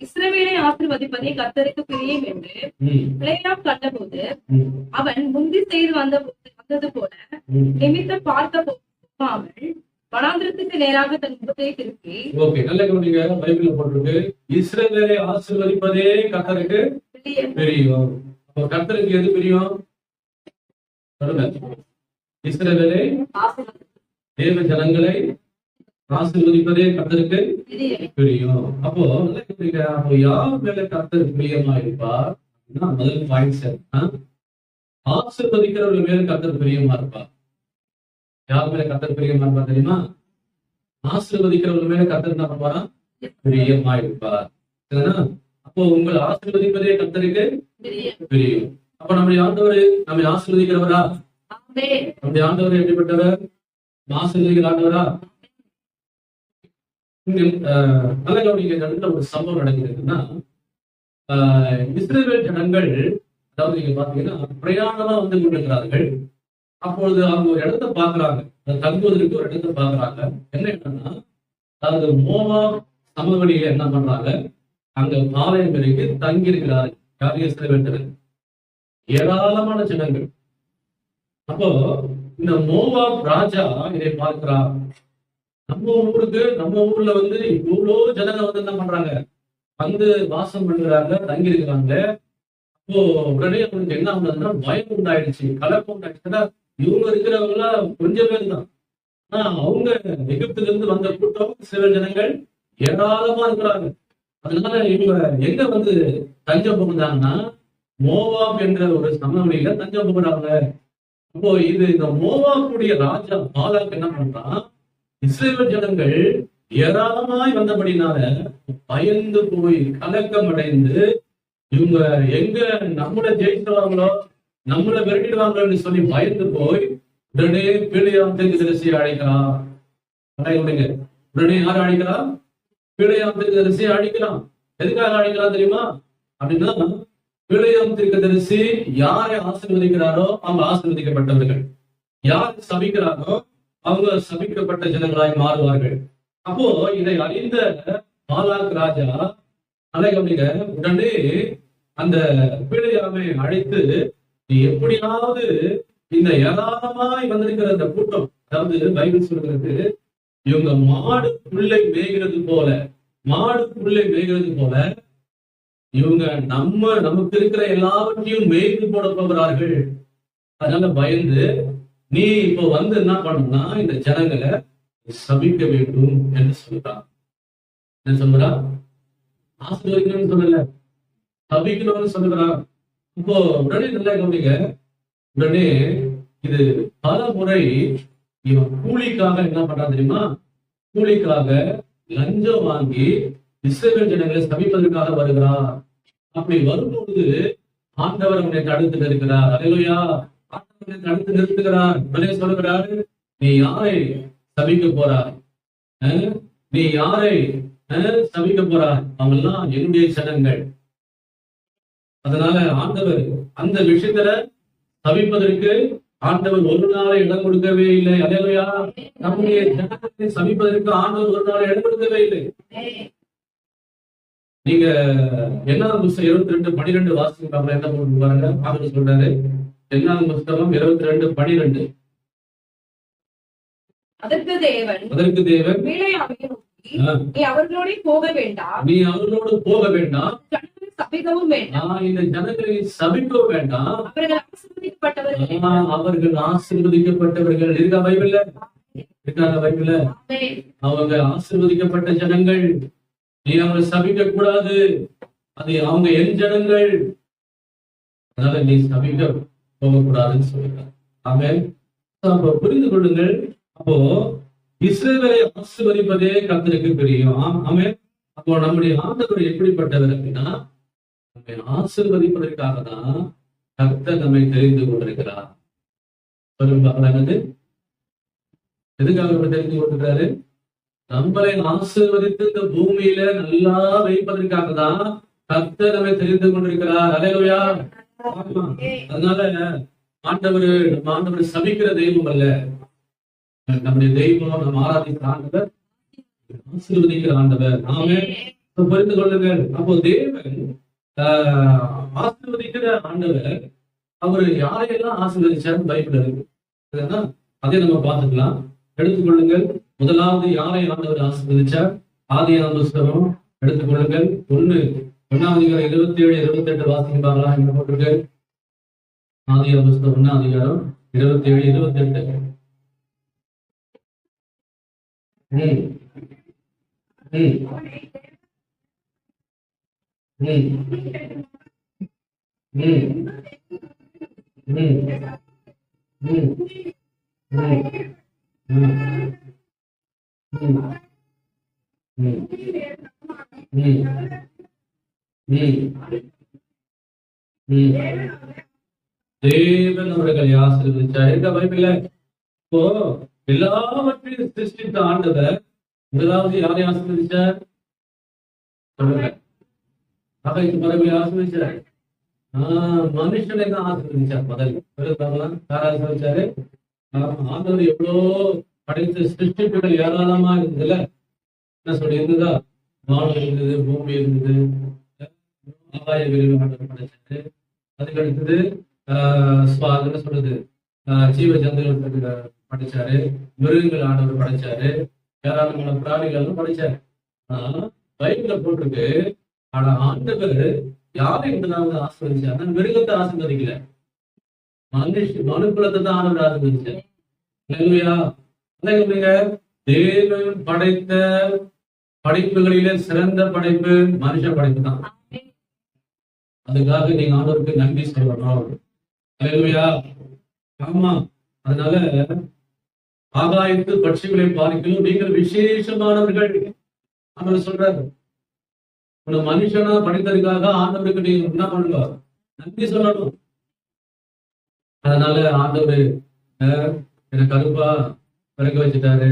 இஸ்ரவேலை ஆசீர்வதிப்பதே கர்த்தருக்கு பிரியம் என்று பிலேயாம் கண்டபோது அவன் முந்தி செய்து வந்தது போல நிமித்தம் பார்க்க போகாமல் வனாந்திரத்துக்கு நேராக தன் முகத்தை திருப்பி. ஓகே, நல்ல கவனிங்க. பைபிள்ல போட்டிருக்கு, இஸ்ரவேலை ஆசீர்வதிப்பதே கர்த்தருக்கு பிரியம். அப்ப கர்த்தருக்கு எது பிரியம் சொல்லுங்க. இஸ்ரவேலை, தேவ ஜனங்களை ஆசீர்வதிப்பதே கர்த்தருக்கு பிரியம். அப்போ யார் மேல கர்த்தர் பிரியமா இருப்பார், முதல் பாயிண்ட். ஆசீர்வதிக்கிறவர்கள் மேல கர்த்தர் பிரியமா இருப்பார். யார் மேல கர்த்தர் பிரியமா இருப்பார் தெரியுமா? ஆசீர்வதிக்கிறவர்கள் மேல கர்த்தர் என்ன பண்ணுவாரா, பிரியமா இருப்பார். அப்போ உங்களை ஆசீர்வதிப்பதே கர்த்தருக்கு பிரியம். அப்ப நம்முடைய ஆண்டவர் நம்மை ஆசீர்வதிக்கிறவரா? நம்முடைய ஆண்டவர் எப்படிப்பட்டவர்? ஆசீர்வதிக்கிற ஆண்டவரா? நல்ல கவனிக்க. ஒரு சம்பவம் நடக்குதுன்னா, இஸ்ரவேல் ஜனங்கள், அதாவது நீங்க பாத்தீங்கன்னா பிரயாணமா கொண்டிருக்கிறார்கள். அப்பொழுது அவங்க ஒரு இடத்தை பாக்குறாங்க, தங்குவதற்கு ஒரு இடத்தை பாக்குறாங்க. என்ன இடம்னா, அதாவது மோவாப் சமவெளியில என்ன பண்றாங்க, அங்க பாளையம் பிறகு தங்கி இருக்கிறார்கள். யாரும் இஸ்ரவேல் ஜனங்கள், ஏராளமான ஜனங்கள். அப்போ இந்த மோவாப் ராஜா இதை பார்க்கிறார். நம்ம ஊர்ல இவ்வளோ ஜனங்க என்ன பண்றாங்க, வாசம் பண்ணுறாங்க, தங்கி இருக்கிறாங்க. அப்போ உடனே அவங்களுக்கு என்ன ஆகுதுன்னா பயம் உண்டாயிடுச்சு, கலக்கம் உண்டாயிடுச்சுன்னா இவங்க இருக்கிறவங்க எல்லாம் கொஞ்சம் பேர் தான். ஆனா அவங்க எகிப்துல இருந்து வந்த கூட்டம் சில ஜனங்கள் ஏராளமா இருக்கிறாங்க. அதனால இவங்க எங்க தஞ்சம் புகுந்தாங்கன்னா மோவாப் என்ற ஒரு சமவெளியில தஞ்சம் புகுறாங்க. அப்போ இந்த மோவாப்புடைய ராஜா பாலாக் என்ன பண்றான், இஸ்ரவேல் ஜனங்கள் ஏராளமாய் வந்தபடினால பயந்து போய் கலக்கம் அடைந்து, இவங்க எங்க நம்மள ஜெயிச்சிருவாங்களோ, நம்மள விரட்டிடுவாங்களோன்னு சொல்லி பயந்து போய் உடனே பிலேயாம் தீர்க்கதரிசியை அழைக்கலாம். உடனே யார் அழைக்கலாம்? பிலேயாம் தீர்க்கதரிசியை அழைக்கலாம். எதுக்காக அழைக்கலாம் தெரியுமா? அப்படின்னா பிலேயாம் தீர்க்கதரிசி யாரை ஆசீர்வதிக்கிறாரோ அவங்க ஆசீர்வதிக்கப்பட்டவர்கள், யார் சபிக்கிறாரோ அவங்க சபிக்கப்பட்ட ஜனங்களாய் மாறுவார்கள். அப்போ இதை அறிந்த பாலாக் ராஜா உடனே அந்த பிலேயாமை அழைத்து, எப்படியாவது இந்த ஏராளமாய் வந்திருக்கிற அந்த கூட்டம், அதாவது பைபிள் சொல்கிறது, இவங்க மாடு புல்லை மேய்கிறது போல இவங்க நமக்கு இருக்கிற எல்லாவற்றையும் மேய்ந்து போட போகிறார்கள். அதனால பயந்து நீ இப்போ என்ன பண்ணணும்னா இந்த ஜனங்களை சபிக்க வேண்டும் என்று சொல்றான். என்ன சொல்றா? ஆசீர்வதிக்கணும்னு சொல்லல, சபிக்கணும்னு சொல்லுகிறான். இப்போ உடனே நல்லா கவனிங்க. உடனே இது பல முறை இவன் கூலிக்காக என்ன பண்றான் தெரியுமா? கூலிக்காக லஞ்சம் வாங்கி இஸ்ரவேல் ஜனங்களை சபிப்பதற்காக வருகிறார். அப்படி வரும்பொழுது ஆண்டவர் அவனை தடுத்து நிறுத்துகிறார். அல்லேலூயா! ஆண்டவரை தடுத்து நிறுத்துகிறார். உடனே சொல்லுகிறார், நீ யாரை சபிக்க போறாய்? நீ யாரை சபிக்க போறாய்? அவங்க எல்லாம் என்னுடைய ஜனங்கள். அதனால ஆண்டவர் அந்த விஷயத்துல சபிப்பதற்கு ஆண்டவர் ஒரு நாளை இடம் கொடுக்கவே இல்லை. அல்லேலூயா! நம்முடைய ஜனங்களை சபிப்பதற்கு ஆண்டவர் ஒரு நாளை இடம் கொடுக்கவே இல்லை. நீங்க என்னாவது புஸ்தகம் 22:12 வாசிப்பாங்க. என்ன போட்டு பாருங்க. ஆண்டவர் சொல்றாரு, என்னாவது புஸ்தகம் 22:12. அதற்கு தேவன் பிலேயாமை நோக்கி, நீ அவர்களோட போக வேண்டாம், நீ அவர்களோடு போக வேண்டாம், ஜனங்களை சபிக்கவும் வேண்டாம், இந்த ஜனங்களை சபிக்கவும் வேண்டாம், அவர்கள் ஆசீர்வதிக்கப்பட்டவர்கள். அவர்கள் ஆசீர்வதிக்கப்பட்டவர்கள். இருக்கா பைபிள்ல? இருக்காங்க பைபிள்ல? அவங்க ஆசீர்வதிக்கப்பட்ட ஜனங்கள். நீ அவங்களை சபிக்க கூடாது. அது அவங்க என் ஜனங்கள். அதனால நீ சபிக்க போகக்கூடாதுன்னு சொல்லுறாங்க. ஆமென். அப்போ புரிந்து கொள்ளுங்கள். அப்போ இஸ்ரவேலை ஆசீர்வதிப்பதே கர்த்தருக்கு பிரியம். ஆமென். அப்போ நம்முடைய ஆண்டவர் எப்படிப்பட்டவர் அப்படின்னா, நம்மை ஆசீர்வதிப்பதற்காக தான் கர்த்தர் நம்மை தெரிந்து கொண்டிருக்கிறார். என்னது? எதுக்காக நம்ம தெரிந்து கொண்டிருக்கிறாரு? நம்மளை ஆசீர்வதித்து இந்த பூமியில நல்லா வைப்பதற்காக தான் கர்த்தர் நம்மை தெரிந்து கொண்டிருக்கிறார். அல்லேலூயா! அதனால நம்ம ஆண்டவர் சபிக்கிற தெய்வம் அல்ல. நம்முடைய தெய்வம், நம்ம ஆராதிக்கிற ஆண்டவர் ஆசீர்வதிக்கிற ஆண்டவர். நாமே புரிந்து கொள்ளுங்கள். அப்போ தேவன் ஆசீர்வதிக்கிற ஆண்டவர். அவரு யாரையெல்லாம் ஆசீர்வதிச்சாரு பைபிள் இருக்கு. அதை நம்ம பார்த்துக்கலாம். எடுத்துக்கொள்ளுங்கள். முதலாவது யாரை ஆண்டவர் ஆசீர்வதிச்சார்? ஆதியாகமம் புஸ்தகம் எடுத்துக்கொள்ளுங்கள். 1ஆம் அதிகாரம் 27-28 வாசிப்பாங்களா? என்ன போட்டிருக்கு? ஆதியாகமம் புஸ்தகம் 1ஆம் அதிகாரம் 27-28. தேவன் அவர்களை ஆசீர்வதிச்சார். எங்க பைபிள்ல இப்போ எல்லாவற்றையும் சிருஷ்டித்த ஆண்டவர் முதலாவது யாரை ஆசீர்வதிச்சார்? மரபை ஆசீர்வதிச்சார். மனுஷனை தான் ஆசீர்வதிச்சார். முதல் யார் ஆசீர்வதிச்சாரு? ஆண்டவர் எவ்வளோ படைத்த சிருஷ்டிப்புகள் ஏராளமா இருந்ததுல. என்ன சொல்லி இருந்ததா? வானம் இருந்தது, பூமி இருந்தது, ஆகாய விரிவு ஆண்டவர் படைச்சாரு. அதுக்கு அடுத்தது என்ன சொல்றது, ஜீவ ஜந்துகள் படைச்சாரு, மிருகங்கள் ஆண்டவர் படைச்சாரு, ஏராளமான பிராணிகள் படைச்சாரு. ஆனா பைபிள்ல போட்டிருக்கு, ஆனா ஆண்டவர் யாரை முதலாவது ஆசீர்வதிச்சார்? மிருகத்தை ஆசீர்வதிக்கல, மனுக்குலத்தை தான் ஆண்டவர் ஆசீர்வதிச்சார். தேவன் படைத்த படைப்புகளிலே சிறந்த படைப்பு மனுஷ படைப்பு தான். அதுக்காக நீங்க ஆண்டவருக்கு நன்றி சொல்லணும். ஆமா, அதனால ஆகாயத்து பட்சிகளை பார்க்கணும், நீங்கள் விசேஷமானவர்கள் ஆண்டவர் சொல்றாரு. ஒரு மனுஷனா படைத்ததுக்காக ஆண்டவருக்கு நீங்க என்ன பண்ணணும்? நன்றி சொல்லணும். அதனால ஆண்டவர் எனக்கு கருப்பா பிறக்க வச்சுட்டாரு,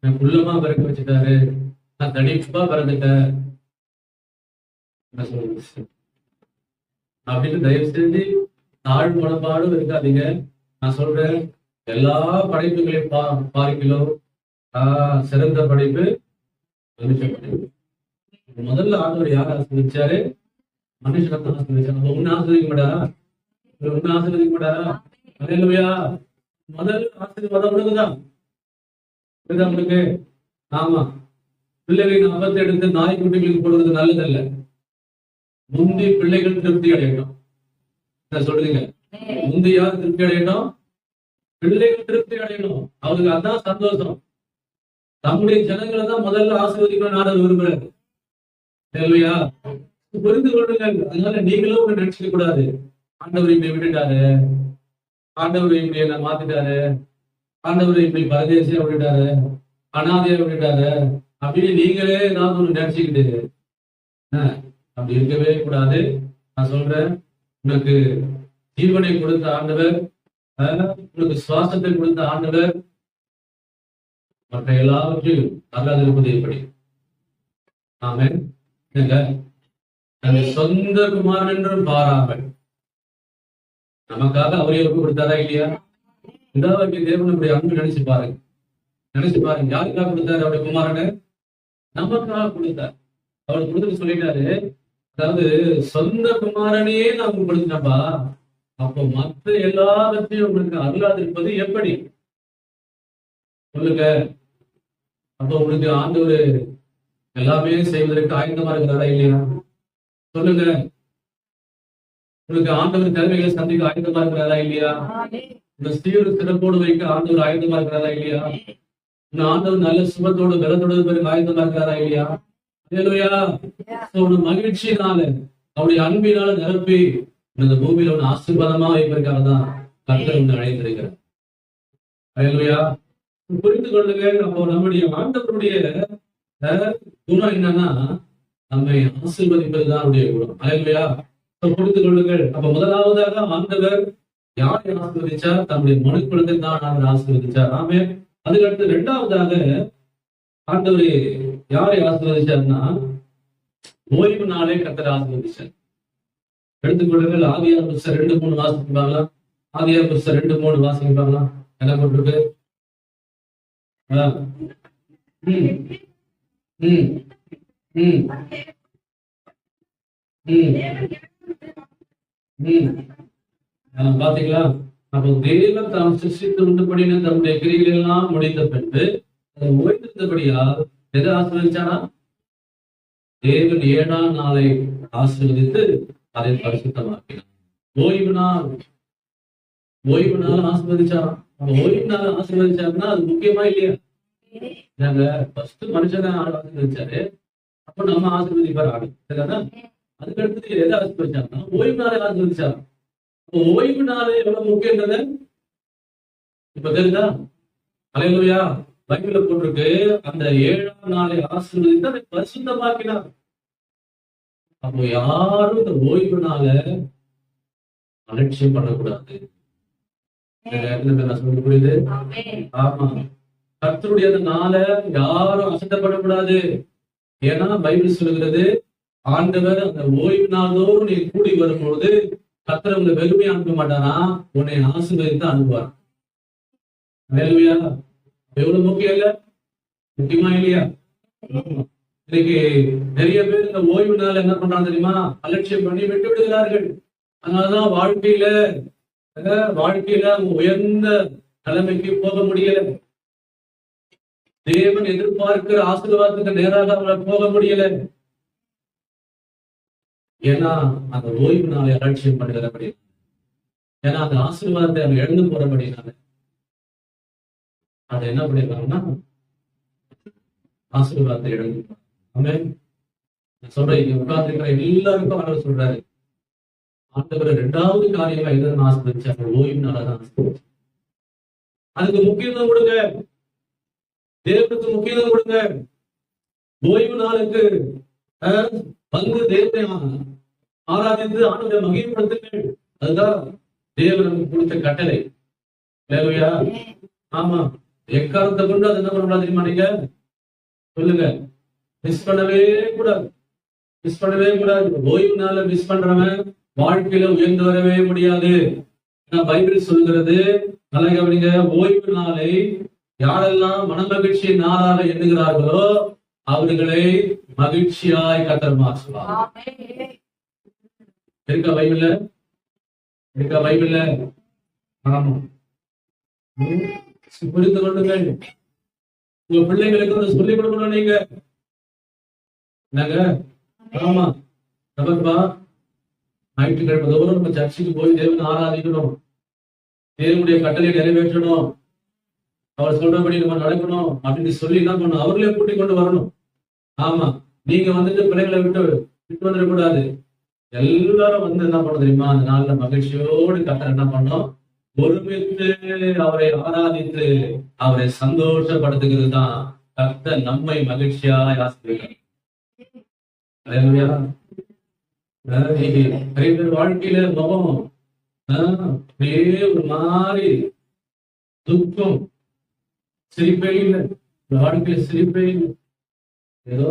எனக்கு உள்ளமா பிறக்க வச்சுட்டாரு, நான் தடிப்பா பிறந்துட்டேன் அப்படின்னு தயவு செஞ்சு தாழ் மனப்பாடும் இருக்காதீங்க. நான் சொல்றேன், எல்லா படைப்புகளையும் பார்க்கலாம் சிறந்த படைப்பு மனுஷ படைப்பு. முதல்ல ஆண்டவர் யார் ஆசீர்வதிச்சாரு? மனுஷனை தான் ஆசீர்வதிச்சாரு. நம்ம ஒண்ணு ஆசீர்வதிக்க மாட்டாரா? ஒண்ணு ஆசீர்வதிக்க மாட்டாரா? அல்லேலூயா! முதல் ஆசீர்வாதம் உனக்குதான். உங்களுக்கு ஆமா, பிள்ளைகளின் அப்பத்தை எடுத்து நாய்க்குட்டிகளுக்கு போடுறது நல்லதல்ல. முந்தி பிள்ளைகள் திருப்தி அடையணும். சொல்றீங்க, முந்தி யார் திருப்தி அடையணும்? பிள்ளைகள் திருப்தி அடையணும். அவருக்கு அதான் சந்தோஷம். தம்முடைய ஜனங்களை தான் முதல்ல ஆசீர்வதிக்கணும் ஆண்டவர் விரும்புறாரு. இல்லையா? புரிந்து கொள்ளுங்கள். அதனால நீங்களும் ஒண்ணு நினைச்சுக்க கூடாது, ஆண்டவர் இப்படி விட்டுட்டாரு, ஆண்டவர் இப்படி என்ன மாத்திட்டாரு, ஆண்டவர் இப்படி பரதேசியா விட்டுட்டாரு, அனாதையா விட்டுட்டாரு அப்படின்னு நீங்களே ஏதாவது ஒண்ணு நினைச்சுக்கிட்டு அப்படி இருக்கவே கூடாது. நான் சொல்றேன், உனக்கு ஜீவனை கொடுத்த ஆண்டவர், உனக்கு சுவாசத்தை கொடுத்த ஆண்டவர் மற்ற எல்லாவற்றையும் அல்லாதிருப்பது எப்படி? ஆமென். தன் சொந்த குமாரன் என்றும் பாராமல் நமக்காக அவரே ஒப்பு கொடுத்தாரா இல்லையா? இதாவது தேவன் அப்படி அன்பு நினைச்சு பாருங்க, நினைச்சு பாருங்க. யாருக்காக கொடுத்தாரு அவருடைய குமாரனை? நமக்காக கொடுத்தார். அவருக்கு கொடுத்துட்டு சொல்லிட்டாரு, அதாவது சொந்த குமாரனையே நான் உங்களுக்கு கொடுத்துட்டப்பா, அப்போ மற்ற எல்லாவற்றையும் உங்களுக்கு அருளாதிருப்பது எப்படி? சொல்லுங்க. அப்போ உங்களுக்கு ஆண்டவர் எல்லாமே செய்வதற்கு ஆயத்தமா இருக்கிறாரா இல்லையா? சொல்லுங்க. உங்களுக்கு ஆண்டவர் திறமைகளை சந்திக்க ஆயத்தமா இருக்கிறாரா இல்லையா? இந்த சீர் சிறப்போடு வைக்க ஆண்டவர் ஆயத்தமா இருக்கிறாரா இல்லையா? இந்த ஆண்டவர் நல்ல சுமத்தோடு பலத்தோடு பிறகு ஆயத்தமா இருக்கிறாரா இல்லையா? மகிழ்ச்சியினால அவருடைய அன்பினால நிரப்பி இந்த பூமியில ஒண்ணு ஆசீர்வாதமா வைப்பதற்காக தான் கர்த்தர் ஒண்ணு அழைத்திருக்கிறார். அல்லேலூயா. புரிந்து கொள்ளுங்க. அப்போ நம்முடைய ஆண்டவருடைய குணம் என்னன்னா நம்மை ஆசீர்வதிப்பதுதான் அவருடைய குணம். அல்லேலூயா. புரிந்து கொள்ளுங்கள். அப்ப முதலாவதாக ஆண்டவர் யாரை ஆசீர்வதிச்சார்? தம்முடைய மனுக்குலத்தை தான் அவர் ஆசீர்வதிச்சார். ஆமே. அதுக்கடுத்து இரண்டாவதாக ஆண்டவர் யாரை ஆசீர்வதிச்சார்னா ஓய்வு நாளே கர்த்தர் ஆசீர்வதிச்சார். எடுத்துக்கொள்ளுங்கள். ஆதியாகமம் புத்தகம் 2:3 வாசிப்பாங்களா? ஆதியாகமம் புத்தகம் 2:3 வாசிப்பாங்களா? என்ன போட்டிருக்கு? பாத்தீங்களா? அப்போ தேவன் தாம் சிருஷ்டித்து உண்டுபடின தம்முடைய கிரிகள் எல்லாம் முடிந்த பின்பு அதை ஓய்ந்திருந்தபடியால் எதை ஆசீர்வதிச்சானா? தேவன் 7ஆம் நாளை ஆசீர்வதித்து அதை பரிசுத்தமாக்கினார். ஓய்வு நாள் ஆசீர்வதிச்சாராம். ஓய்வு நாள் ஆசீர்வதிச்சாருன்னா அது முக்கியமா இல்லையா? நாங்க ஃபர்ஸ்ட் மனுஷனை ஆசீர்வதிச்சாரு, அப்ப நம்ம ஆசீர்வதிப்பார் ஆடு. சரிதானா? அதுக்கு அடுத்தது எதை ஆசீர்வதிச்சாருன்னா ஓய்வு நாளை ஆசீர்வதிச்சார். ஓய்வு நாள் எவ்வளவு முக்கியன்றத இப்ப தெரியுதா? அல்லேலூயா. பைபிள்ல போட்டிருக்கு, அந்த 7ஆம் நாளை ஆசீர்வதித்து அதை பரிசுத்தமாக்கினார். அப்போ யாரும் இந்த ஓய்வு நாளை அலட்சியம் பண்ணக்கூடாது. சொல்ல புரியுது? ஆமா. கர்த்தருடைய அந்த நாளை யாரும் அசட்டப்படக்கூடாது. ஏன்னா பைபிள் சொல்லுகிறது, ஆண்டவர் அந்த ஓய்வு நாளோடு நீ கூடி வரும்பொழுது கர்த்தர் உங்களை வெறுமையா அனுப்ப மாட்டானா, உன்னை ஆசீர்வதித்து அனுப்புவார். அல்லேலூயா. எவ்வளவு முக்கியம் இல்ல? முக்கியமா இல்லையா? இன்னைக்கு நிறைய பேர் இந்த ஓய்வு நாள் என்ன பண்றாங்க தெரியுமா? அலட்சியம் பண்ணி விட்டு விடுகிறார்கள். அதனாலதான் வாழ்க்கையில உயர்ந்த நிலைமைக்கு போக முடியல. தேவன் எதிர்பார்க்கிற ஆசீர்வாதத்துக்கு நேராக அவங்களை போக முடியல. ஏன்னா அந்த ஓய்வு நாளை அலட்சியம் பண்ணுகிறபடி, ஏன்னா அந்த ஆசீர்வாதத்தை அவங்க இழந்து போறபடினால அதை என்ன பண்ணிருக்காங்கன்னா ஆசீர்வாதத்தை இழந்து. ஆமென். சொல்றேன், இங்க உட்கார்ந்துருக்கிற எல்லாருக்கும் ஆண்டவர் சொல்றாரு, ஆண்டவர் 2வது காரியமா எதுன்னு ஆசீர்வதிச்சாங்க? ஓய்வு நாளதான் ஆசீர்வதிச்சாங்க. அதுக்கு முக்கியத்துவம் கொடுங்க. தேவனுக்கு முக்கியத்துவம் கொடுங்க. ஓய்வு நாளுக்கு வந்து தேவனை ஆராதித்து ஆண்டவரை மகிமைப்படுத்துங்கள். அதுதான் தேவனுக்கு கொடுத்த கட்டளை. அல்லேலூயா. ஆமா. எக்காரணத்தை கொண்டு அது என்ன பண்ண தெரியுமா? நீங்க சொல்லுங்க. மிஸ் பண்ணவே கூடாது. ஓய்வு நாளை மிஸ் பண்றவன் வாழ்க்கையில உயர்ந்து வரவே முடியாது. பைபிள் சொல்கிறது, நல்லா கவனிங்க, ஓய்வு நாளை யாரெல்லாம் மனமகிழ்ச்சி நாளாக எண்ணுகிறார்களோ அவர்களை மகிழ்ச்சியாய் கர்த்தர் மாற்றுவார். இருக்கா பைபிள்ல? ஆமா. புரிந்து கொள்ளுங்கள். உங்க பிள்ளைங்களுக்கு சொல்லிக் கொடுக்கணும். நீங்க என்னங்க? ஆமா. நமக்குப்பா ஞாயிற்றுக்கிழமை தோறும் நம்ம சர்ச்சுக்கு போய் தேவனை ஆராதிக்கணும், தேவனுடைய கட்டளை நிறைவேற்றணும், அவர் சொல்றபடி நம்ம நடக்கணும் அப்படின்னு சொல்லி என்ன பண்ணணும்? அவர்களே கூட்டிக் கொண்டு வரணும். ஆமா. நீங்க வந்துட்டு பிள்ளைகளை விட்டு வந்துடக்கூடாது. எல்லாரும் வந்து என்ன பண்ண தெரியுமா? அந்த நாள்ல மகிழ்ச்சியோடு கர்த்தர் என்ன பண்ணோம்? ஒருமித்து அவரை ஆராதித்து அவரை சந்தோஷப்படுத்துகிறது தான் கர்த்தர் நம்மை மகிழ்ச்சியாய் ஆசீர்வதிக்கிறார். அல்லேலூயா. நிறைய பேர் வாழ்க்கையில முகம் அப்படியே ஒரு மாதிரி துக்கம், சிரிப்பே இல்லை. வாழ்க்கையில சிரிப்பே இல்லை. ஏதோ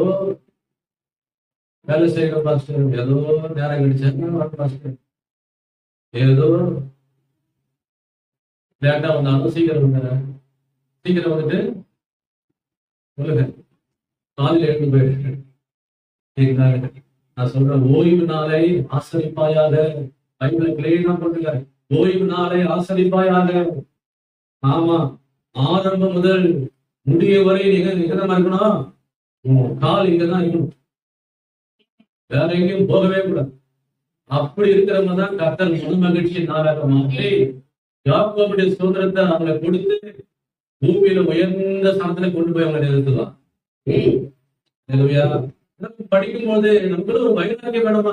வேலை செய்யற பாஸ்டர், ஏதோ நேரம் கிடைச்சா பாஸ்டர், ஏதோ லேட்டா வந்தாலும் சீக்கிரம் வந்துட்டு சொல்லுங்க காலையில் எழுந்து போயிட்டு நான் சொல்றேன், ஓய்வு நாளை ஆசரிப்பாயாக. பைபிளை கிளீனா போட்டுங்க, ஓய்வு நாளை ஆசரிப்பாயாக. ஆமா, ஆரம்பம் முதல் முடிய வரை எங்கதான் இருக்கணும், கால் இங்கதான் இருக்கணும், வேற எங்கேயும் போகவே கூடாது. அப்படி இருக்கிறவங்க தான் கர்த்தர் மன மகிழ்ச்சி நாளாக மாற்றி யாக்கோபுடைய சுதந்திரத்தை அவங்களை கொடுத்து பூமியில உயர்ந்த ஸ்தானத்துல கொண்டு போய் அவங்களை நிறுத்துவான். படிக்கும் போது நமக்குள்ள ஒரு வைராக்கியம் வேணுமா?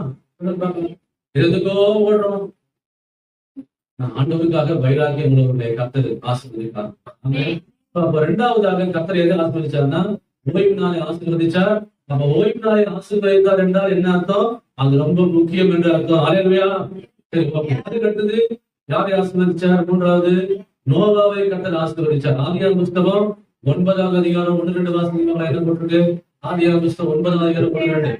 எதுக்கோ ஓடுறோம். ஆண்டவருக்காக வைராக்கியம் உள்ளவர்களை கர்த்தர் ஆசீர்வதிப்பார். அப்ப இரண்டாவதாக கர்த்தர் எதை ஆசீர்வதிச்சார்னா ஓய்வு நாளை ஆசீர்வதிச்சார். நம்ம ஓய்வு நாளை ஆசீர்வதித்தார் என்றால் என்ன அர்த்தம்? அது ரொம்ப முக்கியம் என்று அர்த்தம். அல்லேலூயா. அதுக்கு அடுத்தது யாரை ஆசீர்வதிச்சார்? மூன்றாவது நோவாவை கர்த்தர் ஆசீர்வதிச்சார். ஆதியாகம புஸ்தகம் 9ஆம் அதிகாரம் 1-2 வாசிக்கலாம். என்ன போட்டிருக்கு? ஆதியாகம புஸ்தகம் 9ஆம் அதிகாரம் 1-2.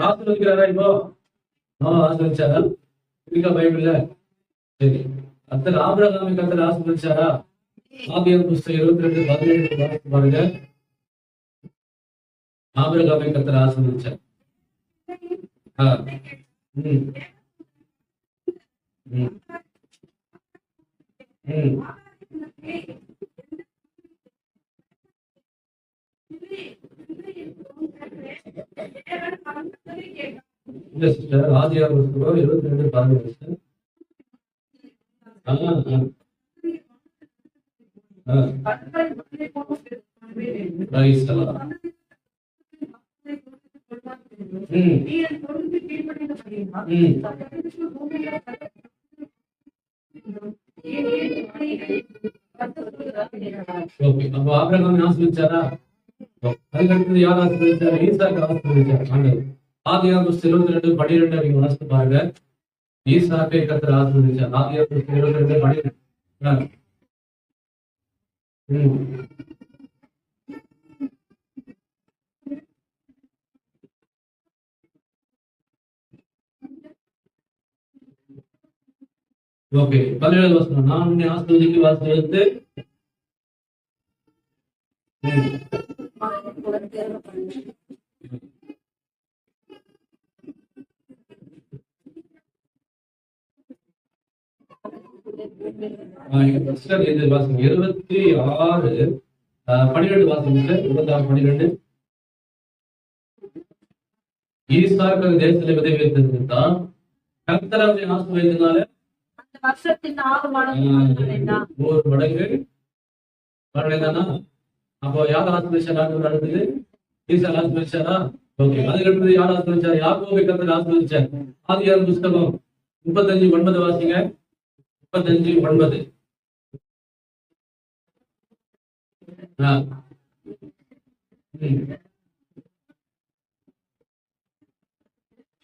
ஆசீர்வதிக்கிறாரா இப்போ? ஆசீர்வதிச்சாரா? இருக்கா பைபிள்ல? சரி. கர்த்தர் ஆபிரகாமை கர்த்தர் ஆசீர்வதிச்சாரா? ஆதியாகம புஸ்தகம் 22:17 வாசித்து பாருங்க. ஆபிரகாமை கர்த்தர் ஆசீர்வதிச்சார். இல்ல சிஸ்டர், ஆதியாகம புஸ்தகம் 22:17. அப்ப ஆபிரகாமை ஆசீர்வதிச்சாரா? அதுக்கடுத்தது யார் ஆசீர்வதிச்சாரு? ஈசாக்கு ஆசீர்வதிச்சார் ஆண்டவர். ஆதியாகம புஸ்தகம் 22:12 நீங்க வாசித்து பாருங்க. ஈசாக்கை கர்த்தர் ஆசீர்வதிச்சார். ஆதியாகம புஸ்தகம் 22:12. ஓகே, 17 வசனம். நான் உன்னை ஆசீர்வதித்து ஆசீர்வதித்து இது வாசகம் 26:12 வாசகம். 26:12. ஈசாக்கு தேசத்துல விதை வைத்திருந்தான். கர்த்தர் அவரை ஆசீர்வதித்ததால ஒரு மடங்கு தானா? அப்போ யார் ஆசீர்வதிச்சாரா? அடுத்தது ஈசா ஆசீர்வதிச்சாரா? ஓகே, அதுக்கு அடுத்தது யார் ஆசீர்வதிச்சார்? யாக்கோபை கர்த்தர் ஆசீர்வதிச்சார். ஆதியாகம புஸ்தகம் 35:9 வாசிங்க. 35:9.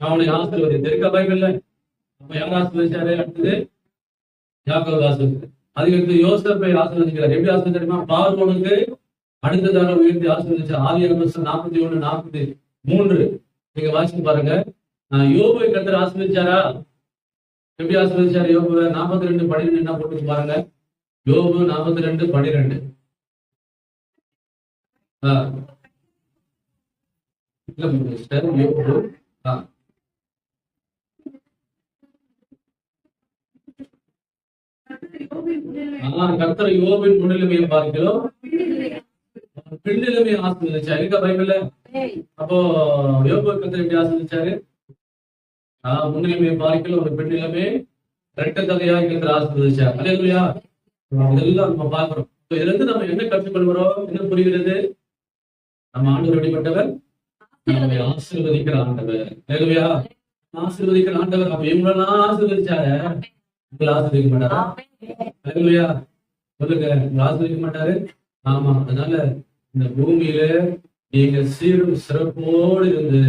அவனை ஆசீர்வதித்திருக்க பைபிள்ல. அப்ப யார் ஆசீர்வதிச்சாரு? அடுத்தது யாக்கோபு ஆசீர்வதிச்சார். அதுக்கு யோசேப்பை ஆசீர்வதிக்கிறார். எப்படி ஆசீர்வதிமா? பார்வோனுக்கு அடுத்ததாக உயர்த்தி ஆசீர்வதிச்சார். ஆதியாகம 41:43 நீங்க வாசித்து பாருங்க. யோபுவை கர்த்தர் ஆசீர்வதிச்சாரா? எப்படி ஆசீர்வதிச்சாரு? யோபுவை 42:12 என்ன போட்டு பாருங்க. யோபு 42:12. யோபு கர்த்தர் யோபின் முன்னிலைமையை பார்க்கிறோம். பெண்ணிலுமே ஆசீர்வதிச்சாரு. இருக்கா பைபிள்ல? அப்போ யோபு கர்த்தர் எப்படி ஆசீர்வதிச்சாரு? முன்னிலுமே பார்க்கல ஒரு பெண்ணிலுமே ரெட்ட தலையாக கர்த்தர் ஆசீர்வதிச்சார். அல்லேலூயா. இதெல்லாம் நம்ம பார்க்கிறோம். இதுல இருந்து நம்ம என்ன கற்றுக்கொள்கிறோம்? என்ன புரிகிறது? நம்ம ஆண்டவர் எப்படிப்பட்டவர்? நம்மை ஆசீர்வதிக்கிற ஆண்டவர். அல்லேலூயா. ஆசீர்வதிக்கிற ஆண்டவர். அப்ப இவங்களெல்லாம் ஆசீர்வதிச்சாரு, உங்களை ஆசீர்வதிக்க மாட்டாரா? அல்லேலூயா. சொல்லுங்க, உங்களை ஆசீர்வதிக்க மாட்டாரு? ஆமா. அதனால இந்த பூமியில நீங்க சீரும் சிறப்போடு இருந்து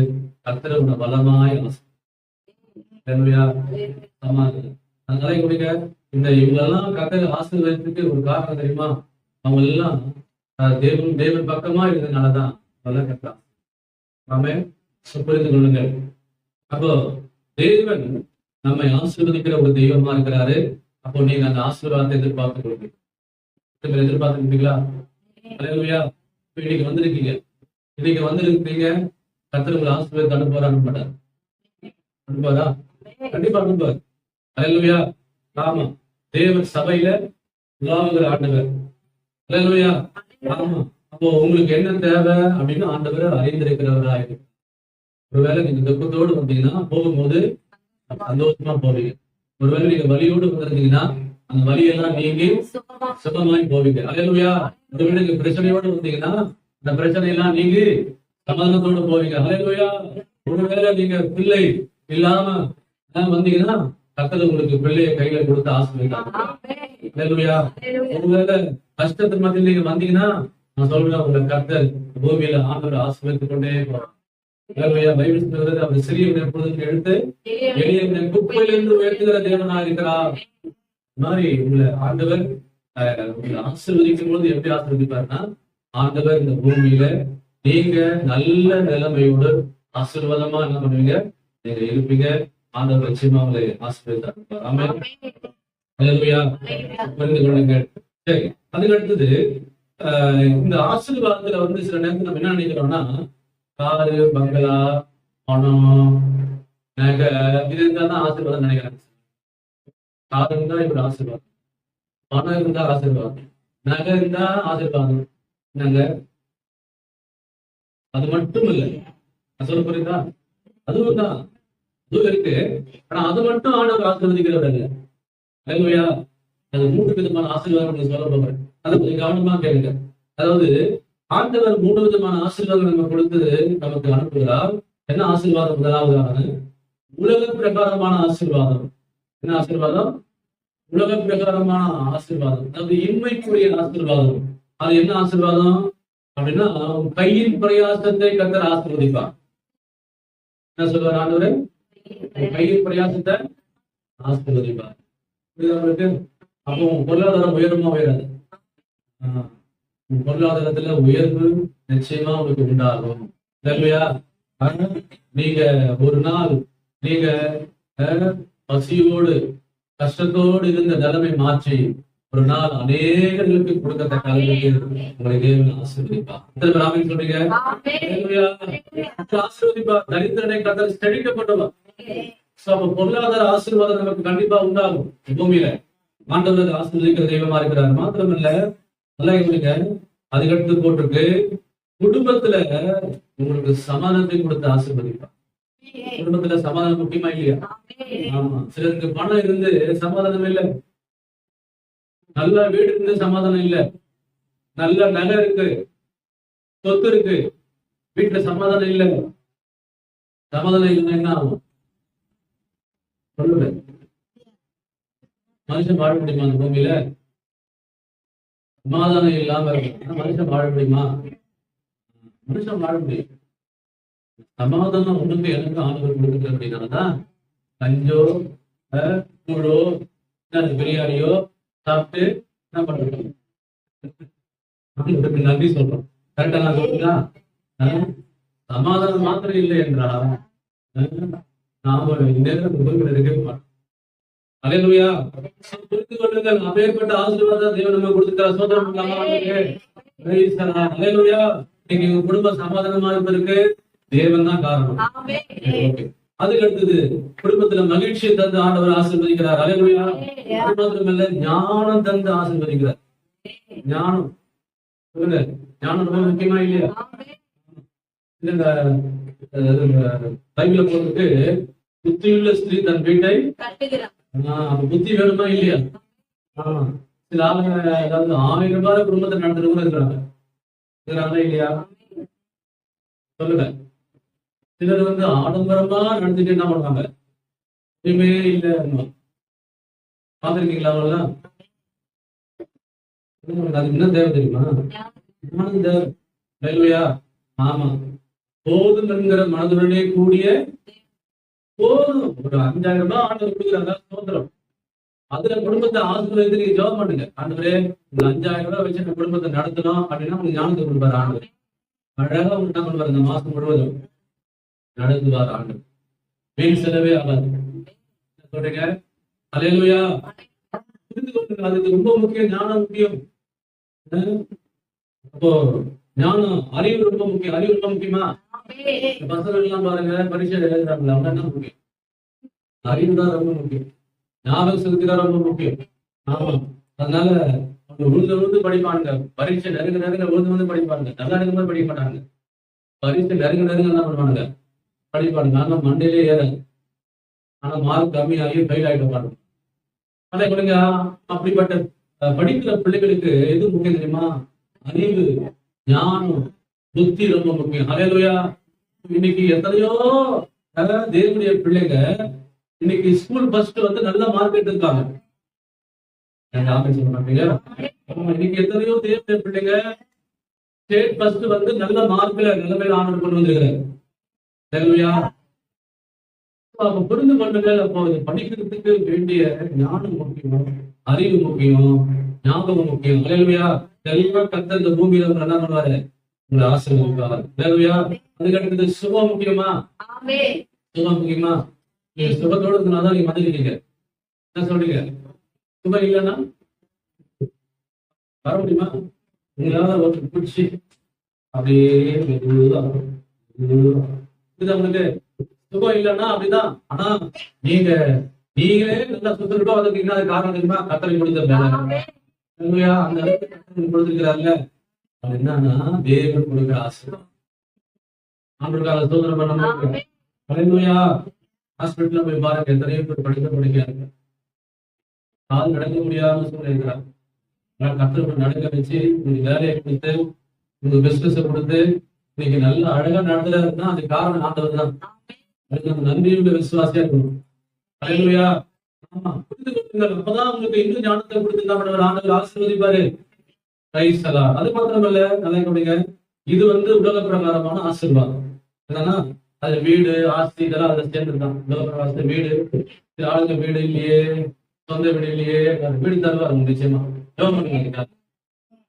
கர்த்தரை உங்களை பலமாய் ஆசீர்வதிக்கிறார். ஆமா. அதனால இவங்க இந்த இவங்களெல்லாம் கர்த்தரை ஆசீர்வதிக்கிறதுக்கு ஒரு காரணம் தெரியுமா? அவங்க எல்லாம் தேவன் பக்கமா இருந்ததுனாலதான் அதெல்லாம் கர்த்தர். ஆமே. புரிந்து கொள்ளுங்கள். அப்போ தேவன் நம்மை ஆசீர்வதிக்கிற ஒரு தெய்வமா இருக்கிறாரு. அப்போ நீங்க அந்த ஆசீர்வாதத்தை எதிர்பார்த்து கொள்ளுங்க. எதிர்பார்த்துருக்கீங்களா? அல்லேலூயா. இன்னைக்கு வந்திருக்கீங்க, கர்த்தர் உங்களை ஆசீர்வாதத்தை அனுப்புவாரா? அனுப்ப அனுப்புவாரா? கண்டிப்பா அனுப்புவார். அல்லேலூயா. ஆமா. தேவன் சபையில உலாவுகிற ஆண்டவர். அல்லேலூயா. ஆமா. அப்போ உங்களுக்கு என்ன தேவை அப்படின்னு ஆண்டவர் அறிந்திருக்கிறவராயிருக்கு. ஒருவேளை நீங்க துக்கத்தோடு வந்தீங்கன்னா போகும்போது சந்தோஷமா போவீங்க. ஒருவேளை நீங்க வலியோடு வந்திருந்தீங்கன்னா அந்த வலியெல்லாம் நீங்கி சுகமாய் போவீங்க. அல்லேலூயா. ஒருவேளை நீங்க பிரச்சனையோடு வந்தீங்கன்னா அந்த பிரச்சனையெல்லாம் நீங்கி சமாதானத்தோடு போவீங்க. அல்லேலூயா. ஒருவேளை நீங்க பிள்ளை இல்லாம வந்தீங்கன்னா கர்த்தர் உங்களுக்கு பிள்ளைய கையில கொடுத்து ஆசீர்வதிப்பார். அல்லேலூயா. ஒருவேளை கஷ்டத்துக்கு மத்தியில் நீங்க வந்தீங்கன்னா நான் சொல்றேன், உங்க கர்த்தர் பூமியில ஆண்டவர் ஆசீர்வதித்துக் கொண்டே போறார். பைபிள் சொல்றது, அவர் சிறியவனை எப்பொழுதும் எடுத்து எளியவனை குப்பையிலிருந்து உயர்த்துகிற தேவனா இருக்கிறார். இந்த மாதிரி உங்களை ஆண்டவர் உங்களை ஆசீர்வதிக்கும் போது எப்படி ஆசீர்வதிப்பார்னா, ஆண்டவர் இந்த பூமியில நீங்க நல்ல நிலைமையோடு ஆசீர்வாதமா என்ன பண்ணுவீங்க? நீங்க இருப்பீங்க. ஆண்டவர் நிச்சயமா உங்களை ஆசீர்வதித்தார். ஆமென். அல்லேலூயா. புரிந்து கொள்ளுங்கள். சரி, அதுக்கு அடுத்தது இந்த ஆசீர்வாதத்துல சில நேரத்துல நம்ம என்ன நினைக்கிறோம்னா, காரு, பங்களா, பணம், நகை இது இருந்தாதான் ஆசீர்வாதம் நினைக்கிறாங்க. கார் இருந்தா இப்படி ஆசீர்வாதம், பணம் இருந்தா ஆசீர்வாதம், நகை இருந்தா ஆசீர்வாதம். நகை அது மட்டும் இல்லை, சொல்ல புரியுதா? அதுவும் தான், அதுவும் இருக்கு. ஆனா அது மட்டும் ஆண்டவர் ஆசீர்வதிக்கிறவர் இல்லை. அல்லேலூயா. அது 3 விதமான ஆசீர்வாதம் சொல்ல போகிறேன். அதை கொஞ்சம் கவனமா கேளுங்க. அதாவது ஆண்டவர் 3 விதமான ஆசீர்வாதம் நம்ம கொடுத்து நமக்கு அனுப்புகிறார். என்ன ஆசீர்வாதம்? முதலாவதான உலக பிரகாரமான ஆசீர்வாதம். என்ன ஆசீர்வாதம்? உலக பிரகாரமான ஆசீர்வாதம். அதாவது இன்மைக்குரிய ஆசீர்வாதம். அது என்ன ஆசீர்வாதம் அப்படின்னா, கையின் பிரயாசத்தை கர்த்தர் ஆசீர்வதிப்பார். என்ன சொல்வார் ஆண்டவர்? கையின் பிரயாசத்தை ஆசீர்வதிப்பார். உங்களுக்கு அப்போ பொருளாதாரம் உயருமா? உயராது. பொருளாதாரத்துல உயர்வு நிச்சயமா உங்களுக்கு உண்டாகும். இல்லையா? நீங்க ஒரு நாள் நீங்க பசியோடு கஷ்டத்தோடு இருந்த நிலைமை மாற்றி ஒரு நாள் அநேகர்களுக்கு கொடுக்கத்தக்க அளவுக்கு உங்களை தேவன் ஆசீர்வதிப்பார். ஆமென் சொல்றீங்க? ஆசீர்வதிப்பார். தரித்திரனை கர்த்தர் செழிக்கப்பட்டவர். பொருளாதார ஆசீர்வாதம் நமக்கு கண்டிப்பா உண்டாகும். பூமியில ஆண்டவர் ஆசீர்வதிக்கிற தெய்வமா இருக்கிறார். மாத்திரமல்ல, நல்லா இருக்க, அதுக்கடுத்து போட்டிருக்கு, குடும்பத்துல உங்களுக்கு சமாதானத்தை கொடுத்து ஆசீர்வதிப்பார். குடும்பத்துல சமாதானம் முக்கியமா இல்லையா? ஆமா. சிலருக்கு பணம் இருந்து சமாதானம் இல்லை, நல்ல வீடு இருந்து சமாதானம் இல்லை, நல்ல நகை இருக்கு, சொத்து இருக்கு, வீட்டுல சமாதானம் இல்லை. சமாதானம் இல்லைன்னா என்ன ஆகும்? சொல்லுங்க. மனுஷன் வாழ முடியுமா அந்த பூமியில? சமாதானம் இல்லாம மனுஷன் வாழ முடியுமா? மனுஷன் வாழ முடியும். சமாதானம் ஒண்ணுக்கு எனக்கு ஆண்டவர் கொடுக்குறது அப்படின்னாலதான் கஞ்சோ கூழோ பிரியாணியோ சாப்பிட்டு என்ன பண்றோம்? நன்றி சொல்றோம். கரெக்டா நான் சொல்றீங்களா? சமாதானம் மாத்திரம் இல்லை என்றா நாம நேரம் இருக்க மாட்டோம். அல்லேலூயா. புரிந்து கொள்ளுங்கள், அப்பேற்பட்ட ஆசீர்வாதம் தேவன் நம்ம கொடுத்துட்டார். சோதரம் அல்லேலூயா. நீங்க உங்க குடும்ப சமாதானமா இருப்பதற்கு தேவன் தான் காரணம். அதுக்கு அடுத்தது குடும்பத்துல மகிழ்ச்சியை தந்து ஆண்டவர் ஆசீர்வதிக்கிறார். அல்லேலூயா. அது மாத்திரமல்ல, ஞானம் தந்து ஆசீர்வதிக்கிறார். ஞானம் ஞானம் ரொம்ப முக்கியமா இல்லையா? இந்த பைபிள போட்டுட்டு புத்தியுள்ள ஸ்திரீ தன் வீட்டை புத்தி வேணுமா இல்லையா? சில ஆளுங்க அதாவது 1000 ரூபாய் குடும்பத்தை நடத்துறவங்க இருக்கிறாங்க இல்லையா? சொல்லுங்க. சிலர் வந்து ஆடம்பரமா நடத்திட்டு என்ன பண்ணுவாங்க? எதுவுமே இல்ல. பாத்துருக்கீங்களா? அவங்களாம் அதுக்கு என்ன தேவை தெரியுமா? ஞானம் தேவை. இல்லையா? ஆமா, போதும் என்கிற மனதுடனே கூடிய போதும். ஒரு 5000 ரூபாய் ஆண்டவர் கொடுக்குறாங்க, சோதரம். அதுல குடும்பத்தை ஆசிரியர் நீங்க ஜெபம் பண்ணுங்க. ஆண்டவரே, இந்த 5000 ரூபாய் வச்சு இந்த குடும்பத்தை நடத்தணும் அப்படின்னா உங்களுக்கு ஞானத்தை கொடுப்பாரு ஆண்டவர். அழகா உங்களுக்கு என்ன பண்ணுவாரு? இந்த மாசம் முழுவதும் நடத்துவார் ஆண்டவர். வீண் செலவே ஆகாது. சொல்றீங்க அல்லேலூயா. புரிந்து கொள்ளுங்க, அதுக்கு ரொம்ப முக்கியம். ஞானம் முக்கியம். அப்போ ஞானம், அறிவு ரொம்ப முக்கியம். அறிவு ரொம்ப முக்கியமா? பசங்க எல்லாம் பாருங்க, பரீட்சை எழுதுறாங்களா, அவங்க என்ன முக்கியம்? அறிவு தான் ரொம்ப முக்கியம். ஞாபகம் சக்தி தான் ரொம்ப முக்கியம். ஆமா, அதனால அவங்க உழுந்து படிப்பானுங்க. பரீட்சை நெருங்க உழுந்து படிப்பானுங்க. நல்லா இருக்கும்போது படிக்க மாட்டாங்க. பரீட்சை நெருங்க என்ன பண்ணுவானுங்க? படிப்பானுங்க. ஆனா மண்டையிலே ஏறாது. ஆனா மார்க் கம்மியாகி ஃபெயில் ஆகிட்டு பாருங்க. அதே கொடுங்க. அப்படிப்பட்ட படிக்கிற பிள்ளைகளுக்கு எது முக்கியம் தெரியுமா? அறிவு, ஞானம், புத்தி ரொம்ப முக்கியம். அல்லேலூயா. இன்னைக்கு எத்தனையோ தேவனுடைய பிள்ளைங்க இன்னைக்கு ஸ்கூல் ஃபர்ஸ்ட் வந்து நல்ல மார்க் எடுத்திருக்காங்க. சொல்ல மாட்டீங்க? இன்னைக்கு எத்தனையோ தேவனுடைய பிள்ளைங்க ஸ்டேட் ஃபர்ஸ்ட் வந்து நல்ல மார்க்ல நிலைமையில ஆர்டர் கொண்டு வந்திருக்கிறாங்க. அல்லேலூயா. அப்ப புரிந்து கொள்ளுங்கள். அப்போ படிக்கிறதுக்கு வேண்டிய ஞானம் முக்கியம், அறிவு முக்கியம், ஞாபகம் முக்கியம். அல்லேலூயா. எல்லாம் கர்த்தர் இந்த பூமியில என்ன பண்ணுவாரு? உங்களை ஆசீர்வதிப்பார். அல்லேலூயா. அதுக்கு அடுத்தது சுபம் முக்கியமா? சுபம் முக்கியமா? நீங்க சுபத்தோடு இருந்தாதான் நீங்க வந்துருக்கீங்க. என்ன சொல்றீங்க? சுபம் இல்லைன்னா வர முடியுமா? உங்களால ஒரு பிடிச்சி அப்படியே உங்களுக்கு சுகம் இல்லைன்னா அப்படிதான். ஆனா நீங்களே நல்லா சுத்தமா வந்திருக்கீங்கன்னா அது காரணம் தெரியுமா? கர்த்தரை கொடுத்த வேலை. அந்த கொடுத்திருக்கிறாருல, அது என்னன்னா தேவன் கொடுக்கிற ஆசீர்வாதம். ஆண்டவருக்காக சோதனை பண்ண. அல்லேலூயா. ஹாஸ்பிட்டல்ல போய் பாருங்க, எத்தனையோ பேர் படிக்கிறாங்க. கால் நடக்க முடியாம சூழ்நிலை இருக்கிறாங்க. கர்த்தர் நடக்க வச்சு உங்களுக்கு வேலையை கொடுத்து உங்களுக்கு பிசினஸ் கொடுத்து இன்னைக்கு நல்ல அழகா நடத்துறாருன்னா அது காரணம் ஆண்டவர் தான். அதுக்கு நன்றியுள்ள விசுவாசியா இருக்கணும். அல்லேலூயா. ஆமா, புரிந்து கொள்ளுங்கள். அப்பதான் உங்களுக்கு இன்னும் ஞானத்தை கொடுத்து ஆண்டவர் ஆசீர்வதிப்பாரு. Praise the Lord. அது மாத்திரமல்ல, நல்லா கவனிங்க, இது வந்து உலக பிரகாரமான ஆசீர்வாதம். என்னன்னா அது வீடு, ஆஸ்தி இதெல்லாம் அதை சேர்ந்துதான். உலக பிரகாரத்தை வீடு, ஆளுங்க வீடு இல்லையே, சொந்த வீடு இல்லையே, வீடு தருவாரு நிச்சயமா. ஜெபம் பண்ணுங்க.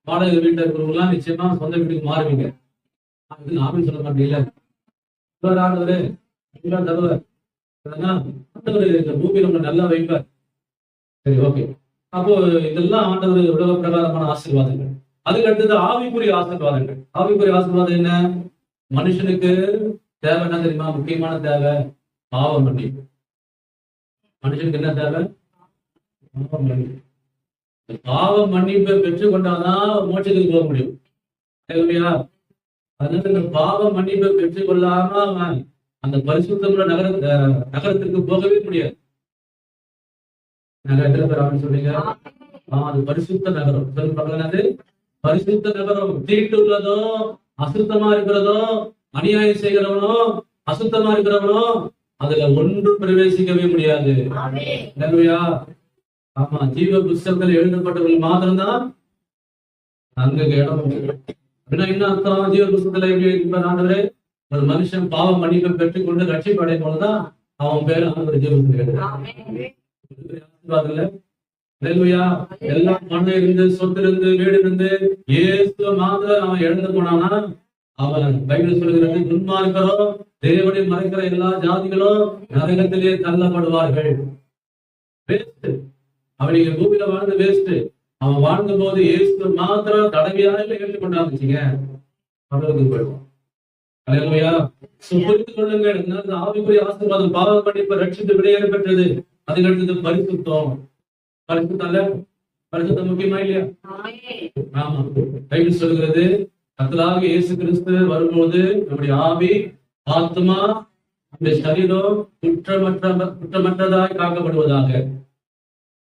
வாடகை வீட்டுல இருக்கிறவங்க எல்லாம் நிச்சயமா சொந்த வீட்டுக்கு மாறுவீங்க. அது நானும் சொல்ல மாட்டீங்கல்ல. ஆண்டவரு தருவார். இந்த பூமியில உங்களை நல்லா வைப்பார். சரி, ஓகே. அப்போ இதெல்லாம் ஆண்டவர் உலக பிரகாரமான ஆசீர்வாதங்கள். அதுக்கு அடுத்தது ஆவிக்குரிய ஆசீர்வாதங்கள். ஆவிக்குரிய ஆசீர்வாதம் என்ன? மனுஷனுக்கு தேவை என்ன தெரியுமா? முக்கியமான தேவை பாவ மன்னிப்பு. மனுஷனுக்கு என்ன தேவை? பாவ மன்னிப்பு. பாவ மன்னிப்பை பெற்றுக் கொண்டாதான் மோட்சத்துக்கு போக முடியும். இல்லையா? அதனால இந்த பாவ மன்னிப்பை பெற்றுக் கொள்ளாம அந்த பரிசுத்தமுள்ள நகரத்திற்கு போகவே முடியாது. சொல்றீங்க, அது பரிசுத்த நகரம். சொல்லுறது பரிசுத்த நகரம். தீட்டு உள்ளதோ, அசுத்தமா இருக்கிறதோ, அநியாயம் செய்கிறவனோ, அசுத்தமா இருக்கிறவனோ அதுல ஒன்றும் பிரவேசிக்கவே முடியாது. ஆமா, ஜீவ புஸ்தகத்தில் எழுதப்பட்டவர்கள் மாத்திரம்தான் அங்க இடம். அப்படின்னா என்ன அர்த்தம்? ஜீவ புஸ்தகத்துல எப்படி இருப்பார் ஆண்டவரே? ஒரு மனுஷன் பாவம் மன்னிப்பை பெற்றுக்கொண்டு ரட்சிப்பு அடையும் போதுதான் அவன் பேர் ஆண்டவர் ஜீவ புஸ்தகம். எல்லாம் மண்ணு இருந்து, சொத்து இருந்து, வீடு இருந்து, ஏசு மாத்திரம் அவன் எழுந்து போனானா அவன் பைபிள் சொல்லுகிறது, துன்மார்க்கரோ தேவனை மறைக்கிற எல்லா ஜாதிகளும் நரகத்திலே தள்ளப்படுவார்கள். வேஸ்ட். அவன் பூமியில வாழ்ந்து வேஸ்ட். அவன் வாழ்ந்த போது ஏசு மாத்திரம் தடவையாக ஏற்றுக்கொண்டாச்சுங்க, அவர்களுக்கு போயிடுவான். புரிந்து கொள்ளுங்கள். ஆவிக்குரிய ஆசீர்வாதம் பாவ மன்னிப்பு ரட்சித்து விடையேற பெற்றது. அதுக்கு அடுத்தது பரிசுத்தம். பரிசுத்தம் முக்கியமா இல்லையா? ஆமா, பைபிள் சொல்லுகிறது, கர்த்தராகிய இயேசு கிறிஸ்து வரும்போது நம்முடைய ஆவி, ஆத்மா, நம்முடைய சரீரம் குற்றமற்றதாய் காக்கப்படுவதாக.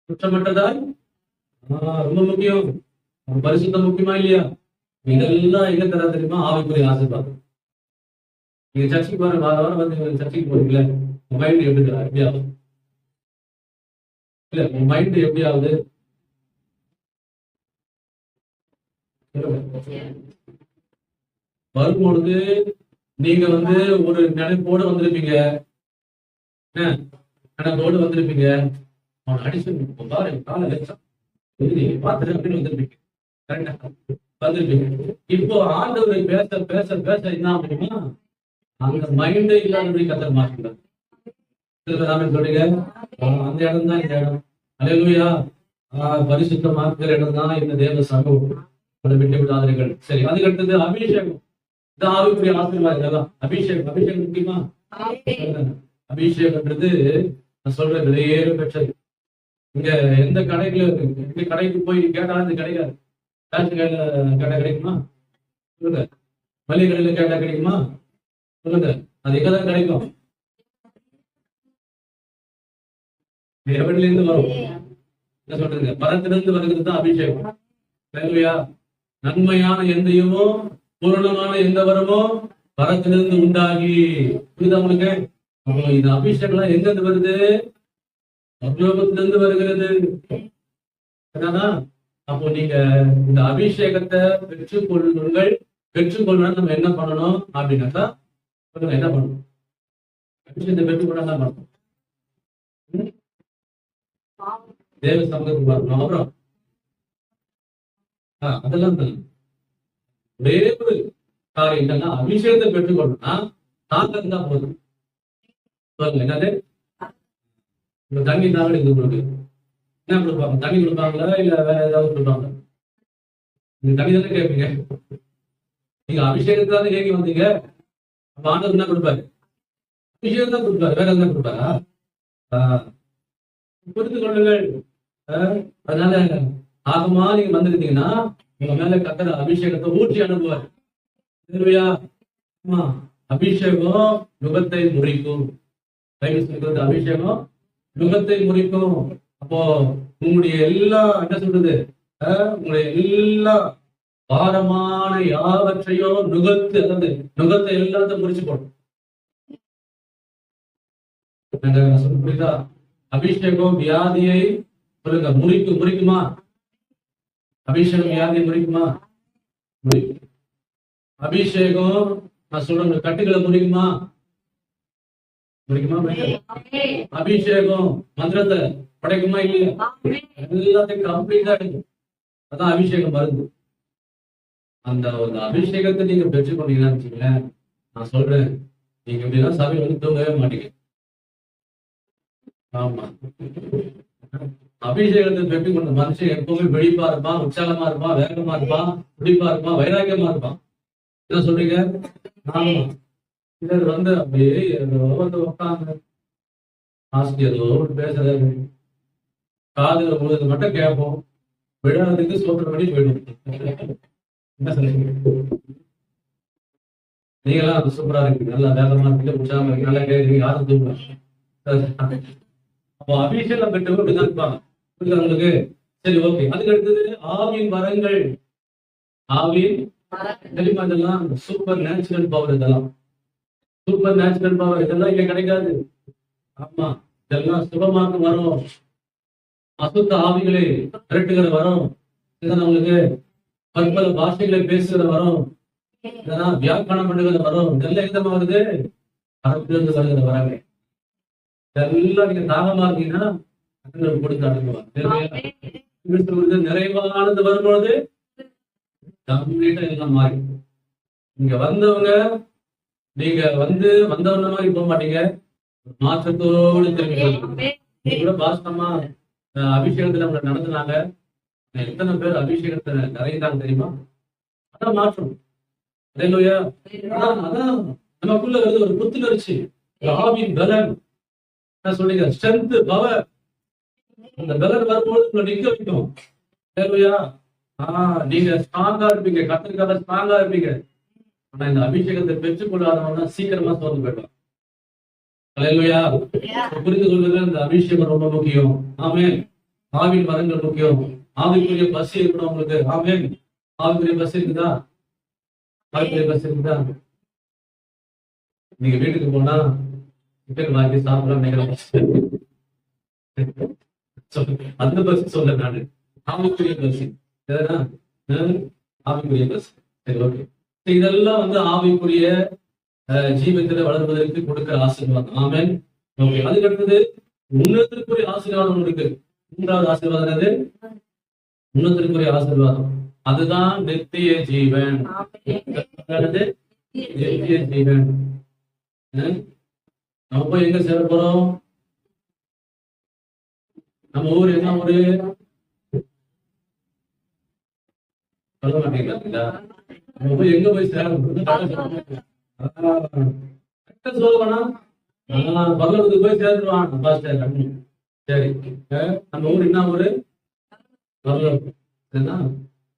குற்றமற்றதாய் ரொம்ப முக்கியம். பரிசுத்தம் முக்கியமா இல்லையா? இதெல்லாம் எங்க தர தெரியுமா? ஆவிக்குரிய ஆசீர்வாதம். நீங்க சர்ச்சைக்கு போற வாரம் வந்து சர்ச்சைக்கு போறீங்களா? மைண்ட் எப்படி ஆகுது? இல்ல மைண்ட் எப்படி ஆகுது? வரும்பொழுது நீங்க வந்து ஒரு நினைப்போடு வந்திருப்பீங்க, நினைப்போடு வந்திருப்பீங்க. அவன் அடிச்சு பாரு கால லட்சம் பார்த்துட்டு அப்படின்னு வந்திருப்பீங்க. கரெக்டா வந்திருப்பீங்க. இப்போ ஆண்டவரை பேச பேச பேச என்ன ஆகுமா? அந்த மைண்டே இல்லாதபடி கத்தர மாட்டீங்க. சொல்றீங்க அந்த இடம் தான் இந்த இடம். அல்லேலூயா. பரிசுத்தமாக்குற இடம் தான் இந்த தேவ சமூகம். அதை விட்டு விடாதீர்கள். சரி, அதுக்கு அடுத்தது அபிஷேகம். இந்த ஆவிக்குரிய ஆசீர்வாதம் இதெல்லாம். அபிஷேகம் முக்கியமா? அபிஷேகம்ன்றது நான் சொல்றேன் விலையேற பெற்றது. இங்க எந்த கடைக்கு போய் கேட்டாலும் இது கிடைக்காது. ரேஷன் கடையில கேட்டா கிடைக்குமா? சொல்லுங்க. மளிகை கடையில கேட்டா கிடைக்குமா? சொல்லுங்க. அது எங்கதான் கிடைக்கும்? எவரிலிருந்து வரும்? என்ன சொல்றீங்க? பரத்திலிருந்து வருகிறது தான் அபிஷேகம். இல்லையா? நன்மையான எந்தையுமோ பூரணமான எந்த வரமோ பரத்திலிருந்து உண்டாகி. புரியுதா உங்களுக்கு? இந்த அபிஷேகம் எங்க இருந்து வருது? பரலோகத்திலிருந்து வருகிறது. அப்போ நீங்க இந்த அபிஷேகத்தை பெற்றுக்கொள்ளணும். நம்ம என்ன பண்ணணும் அப்படின்னாக்கா என்ன பண்ணணும்? அபிஷேகத்தை பெற்றுக்கொள்ள என்ன பண்ணணும்? தேவ சமூகத்துக்கு வரணும். அப்புறம் அதெல்லாம் ஒரே ஒரு காரியம் என்னன்னா அபிஷேகத்தை பெற்றுக்கொள்ளணும்னா தாங்க இருந்தா போதும். என்னது? தண்ணி தாங்க உங்களுக்கு என்ன கொடுப்பாங்க? தண்ணி கொடுப்பாங்களா இல்ல வேற ஏதாவது கொடுப்பாங்க? நீங்க தண்ணி தானே கேட்பீங்க. நீங்க அபிஷேகத்தை தானே கேட்க வந்தீங்க. அப்ப ஆண்டவர் என்ன கொடுப்பாரு? அபிஷேகம் தான் கொடுப்பாரு. வேற என்ன கொடுப்பாரா? புரிந்து கொள்ளுங்கள். அதனால ஆகமா நீங்க வந்திருந்தீங்கன்னா உங்க மேல கத்தர அபிஷேகத்தை ஊற்றி அனுப்புவார். அபிஷேகம் நுகத்தை முறிக்கும். அபிஷேகம் நுகத்தை முறிக்கும். அப்போ உங்களுடைய எல்லா என்ன சொல்றது, உங்களுடைய எல்லா பாரமான யாவற்றையும் நுகத்தை எல்லாத்தையும் முறிச்சு போடும். புரியுதா? அபிஷேகம் வியாதியை சொல்லுங்க முறிக்குமா? அபிஷேகம் வியாதியை முறிக்குமா? அபிஷேகம் நான் சொல்றேன் கட்டுகளை முறிக்குமா? அபிஷேகம் மந்திரத்தை படைக்குமா? இல்லையா? எல்லாத்தையும் கம்ப்ளீட்டா எடுக்கும். அதான் அபிஷேகம் மருந்து. அந்த ஒரு அபிஷேகத்தை நீங்க பெற்றுக்கொண்டீங்கன்னா வச்சுங்களேன், நான் சொல்றேன் நீங்க இப்படிதான் சபையில வந்து தூங்கவே மாட்டீங்க. ஆமா, அபிஷேகத்தை பெற்றுக்கொண்ட மனுஷன் எப்பவுமே வெளிப்பா இருப்பான், உற்சாகமா இருப்பான், வேகமா இருப்பான், துடிப்பா இருப்பான், வைராக்கியமா இருப்பான். என்ன சொல்றீங்க? ஆமா. சிலர் வந்து அப்படியே வந்து உட்காந்து ஆசிரியர் பேசுறது காதுல முழுது மட்டும் கேட்போம், விழாதுக்கு சொல்றபடி போயிடும். என்ன சொல்றீங்க? நீங்களாம் அது சூப்பரா இருக்கு, நல்லா வேகமா இருக்கு, உற்சாகமா இருக்கு, நல்லா கேட்குறீங்க, யாரும் தூங்கலாம். அப்போ அபிஷேகம் பெற்றவங்க அப்படிதான் இருப்பாங்க. புரியுதா உங்களுக்கு? சரி, ஓகே. அதுக்கு அடுத்தது ஆவியின் வரங்கள். ஆவியின் தெரியுமா? இதெல்லாம் சூப்பர் நேச்சுரல் பவர். இதெல்லாம் சூப்பர் நேச்சுரல் பவர். இதெல்லாம் இங்க கிடைக்காது. ஆமா, இதெல்லாம் சுபமாக வரும். அசுத்த ஆவிகளை திரட்டுகிற வரும். இதெல்லாம் உங்களுக்கு பற்பல பாஷைகளை பேசுகிற வரும். இதெல்லாம் வியாக்கியானம் பண்ணுகிற வரும். இதெல்லாம் எந்த வருது? அரபிலிருந்து வருகிற வராங்க. இதெல்லாம் நீங்க தாகமா இருக்கீங்கன்னா கொடுத்து அனுப்புவாங்க. நிறைவானது வரும்பொழுது கம்ப்ளீட்டா எல்லாம் மாறி நீங்க வந்தவங்க வந்தவங்க மாதிரி போக மாட்டீங்க, மாற்றத்தோடு திரும்பி கூட பாசமா அபிஷேகத்தை நம்மள நடத்தினாங்க. எத்தனை பேர் அபிஷேகத்தை நிறைந்தாங்க தெரியுமா? அதான் மாற்றம். அதான் நமக்குள்ள வருது ஒரு புத்துணர்ச்சி, ஆவியின் பலன். என்ன சொல்றீங்க? Strength, power. அந்த பலன் வரும்போது உங்களை நிக்க வைக்கும். நீங்க ஸ்ட்ராங்கா இருப்பீங்க, கர்த்தருக்காக ஸ்ட்ராங்கா இருப்பீங்க. ஆனா இந்த அபிஷேகத்தை பெற்றுக்கொள்ளாதவங்க சீக்கிரமா சோர்ந்து போயிடுவாங்க. அல்லேலூயா. புரிந்து கொள்ளுங்கள், இந்த அபிஷேகம் ரொம்ப முக்கியம். ஆமென். ஆவின் வரங்கள் முக்கியம். ஆவிக்குரிய பசி இருக்கணும் உங்களுக்கு. ஆமென். ஆவிக்குரிய பசி இருக்குதா? ஆவிக்குரிய பசி இருக்குதா? நீங்க வீட்டுக்கு போனா சிக்கன் வாங்கி சாப்பிடலாம் நினைக்கிறேன். அந்த பசி சொல்ல நானு ஆவிக்குரிய பசி. ஆவிக்குரிய பசி. சரி, ஓகே. இதெல்லாம் வந்து ஆவிக்குரிய ஜீவத்துல வளர்வதற்கு கொடுக்கிற ஆசீர்வாதம். ஆமென். ஓகே. அதுக்கு அடுத்தது உன்னதத்திற்குரிய ஆசீர்வாதம் இருக்கு. மூன்றாவது ஆசீர்வாதம் என்னது? உன்னதத்திற்குரிய ஆசீர்வாதம். அதுதான் நித்திய ஜீவன். நித்திய ஜீவன். நம்ம போய் எங்க சேர போறோம்? நம்ம ஊர் என்ன ஊரு? சொல்ல மாட்டீங்களா? நம்ம போய் எங்க போய் சேரணும்? சொல்லணும். பகவத்துக்கு போய் சேர்ந்துருவான். சரி, நம்ம ஊர் என்ன ஊரு?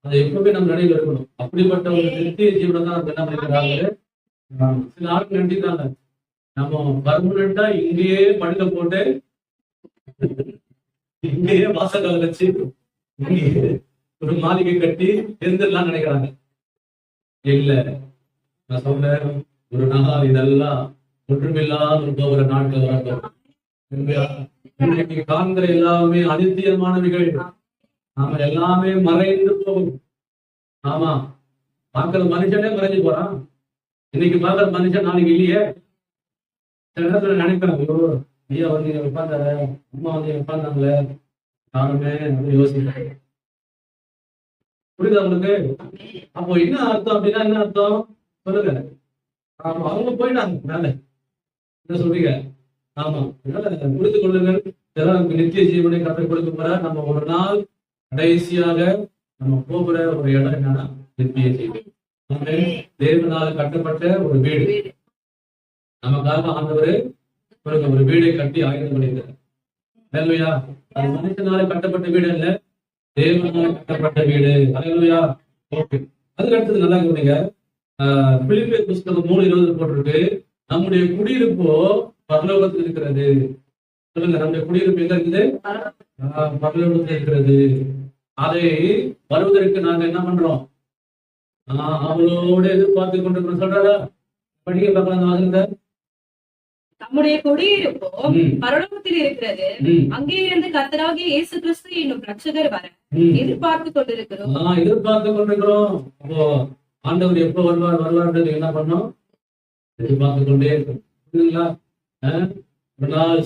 அதை எப்பவுமே நம்ம நினைவு இருக்கணும். அப்படிப்பட்ட ஒரு நித்திய ஜீவனை தான் நம்ம என்ன பண்ணிக்கிறாங்க. சில ஆட்கள் நினைக்கிறாங்க நம்ம பர்மனண்டா இங்கேயே படுக்க போட்டு இங்கேயே வாசக்கால வச்சு இங்கேயே ஒரு மாளிகை கட்டி இருந்துடலாம் நினைக்கிறாங்க. இல்ல, நான் சொல்றேன், ஒரு நாள் இதெல்லாம் ஒன்றுமில்லாமல் போகிற நாட்கள் வரட்டும். இன்னைக்கு காண்கிற எல்லாமே அனித்தியமானவைகள். நாம எல்லாமே மறைந்து போகும். ஆமா, பார்க்கிற மனுஷனே மறைஞ்சு போறான். இன்னைக்கு பார்க்கிற மனுஷன் நாளைக்கு இல்லையே. சில நேரத்துல நினைப்பேன், ஐயோ ஐயா வந்து உட்கார்ந்தாரு, அம்மா வந்து உட்கார்ந்தாங்களே, நானுமே யோசிப்பேன். புரியுதா உங்களுக்கு? அப்போ என்ன அர்த்தம் அப்படின்னா என்ன அர்த்தம் சொல்லுங்க. ஆமா, அவங்க போயிட்டாங்க மேல. என்ன சொல்றீங்க? ஆமா, புரிந்து கொள்ளுங்கள். இதெல்லாம் நமக்கு நித்திய ஜீவனை கற்றுக் கொடுக்க போற நம்ம ஒரு நாள் கடைசியாக நம்ம போகிற ஒரு இடம் என்னன்னா நித்திய ஜீவன். தேவனால் கட்டப்பட்ட ஒரு வீடு. நமக்காக ஆண்டவர் ஒரு வீடை கட்டி ஆயுதம் பண்ணியிருக்கிறார். அல்லேலூயா. அது மனுஷனால கட்டப்பட்ட வீடு அல்ல, தேவனால கட்டப்பட்ட வீடு. அல்லேலூயா. ஓகே. அதுக்கு அடுத்தது நல்லா கவனிங்க. பிலிப்பியர் புஸ்தகம் 3:20 போட்டிருக்கு, நம்முடைய குடியிருப்போ பரலோகத்தில் இருக்கிறது. சொல்லுங்க, நம்முடைய குடியிருப்பு எங்க இருக்குது? பரலோகத்தில் இருக்கிறது. அதை வருவதற்கு நாங்க என்ன பண்றோம்? அவளோட எதிர்பார்த்து கொண்டிருக்கிறோம். சொல்றாரா? படிக்க பார்க்கலாம் அந்த வாசகத்தை. நம்முடைய குடியிருப்போ பரலோகத்தில் இருக்கிறது, அங்கே இருந்து கர்த்தராகிய இயேசு கிறிஸ்து என்னும் ரட்சகர் வர எதிர்பார்த்து கொண்டிருக்கிறோம். எதிர்பார்த்து கொண்டிருக்கிறோம். அப்போ ஆண்டவர் எப்போ வருவார்ன்றது என்ன பண்ணோம்? எதிர்பார்த்து கொண்டே இருக்குங்களா? ஒரு நாள்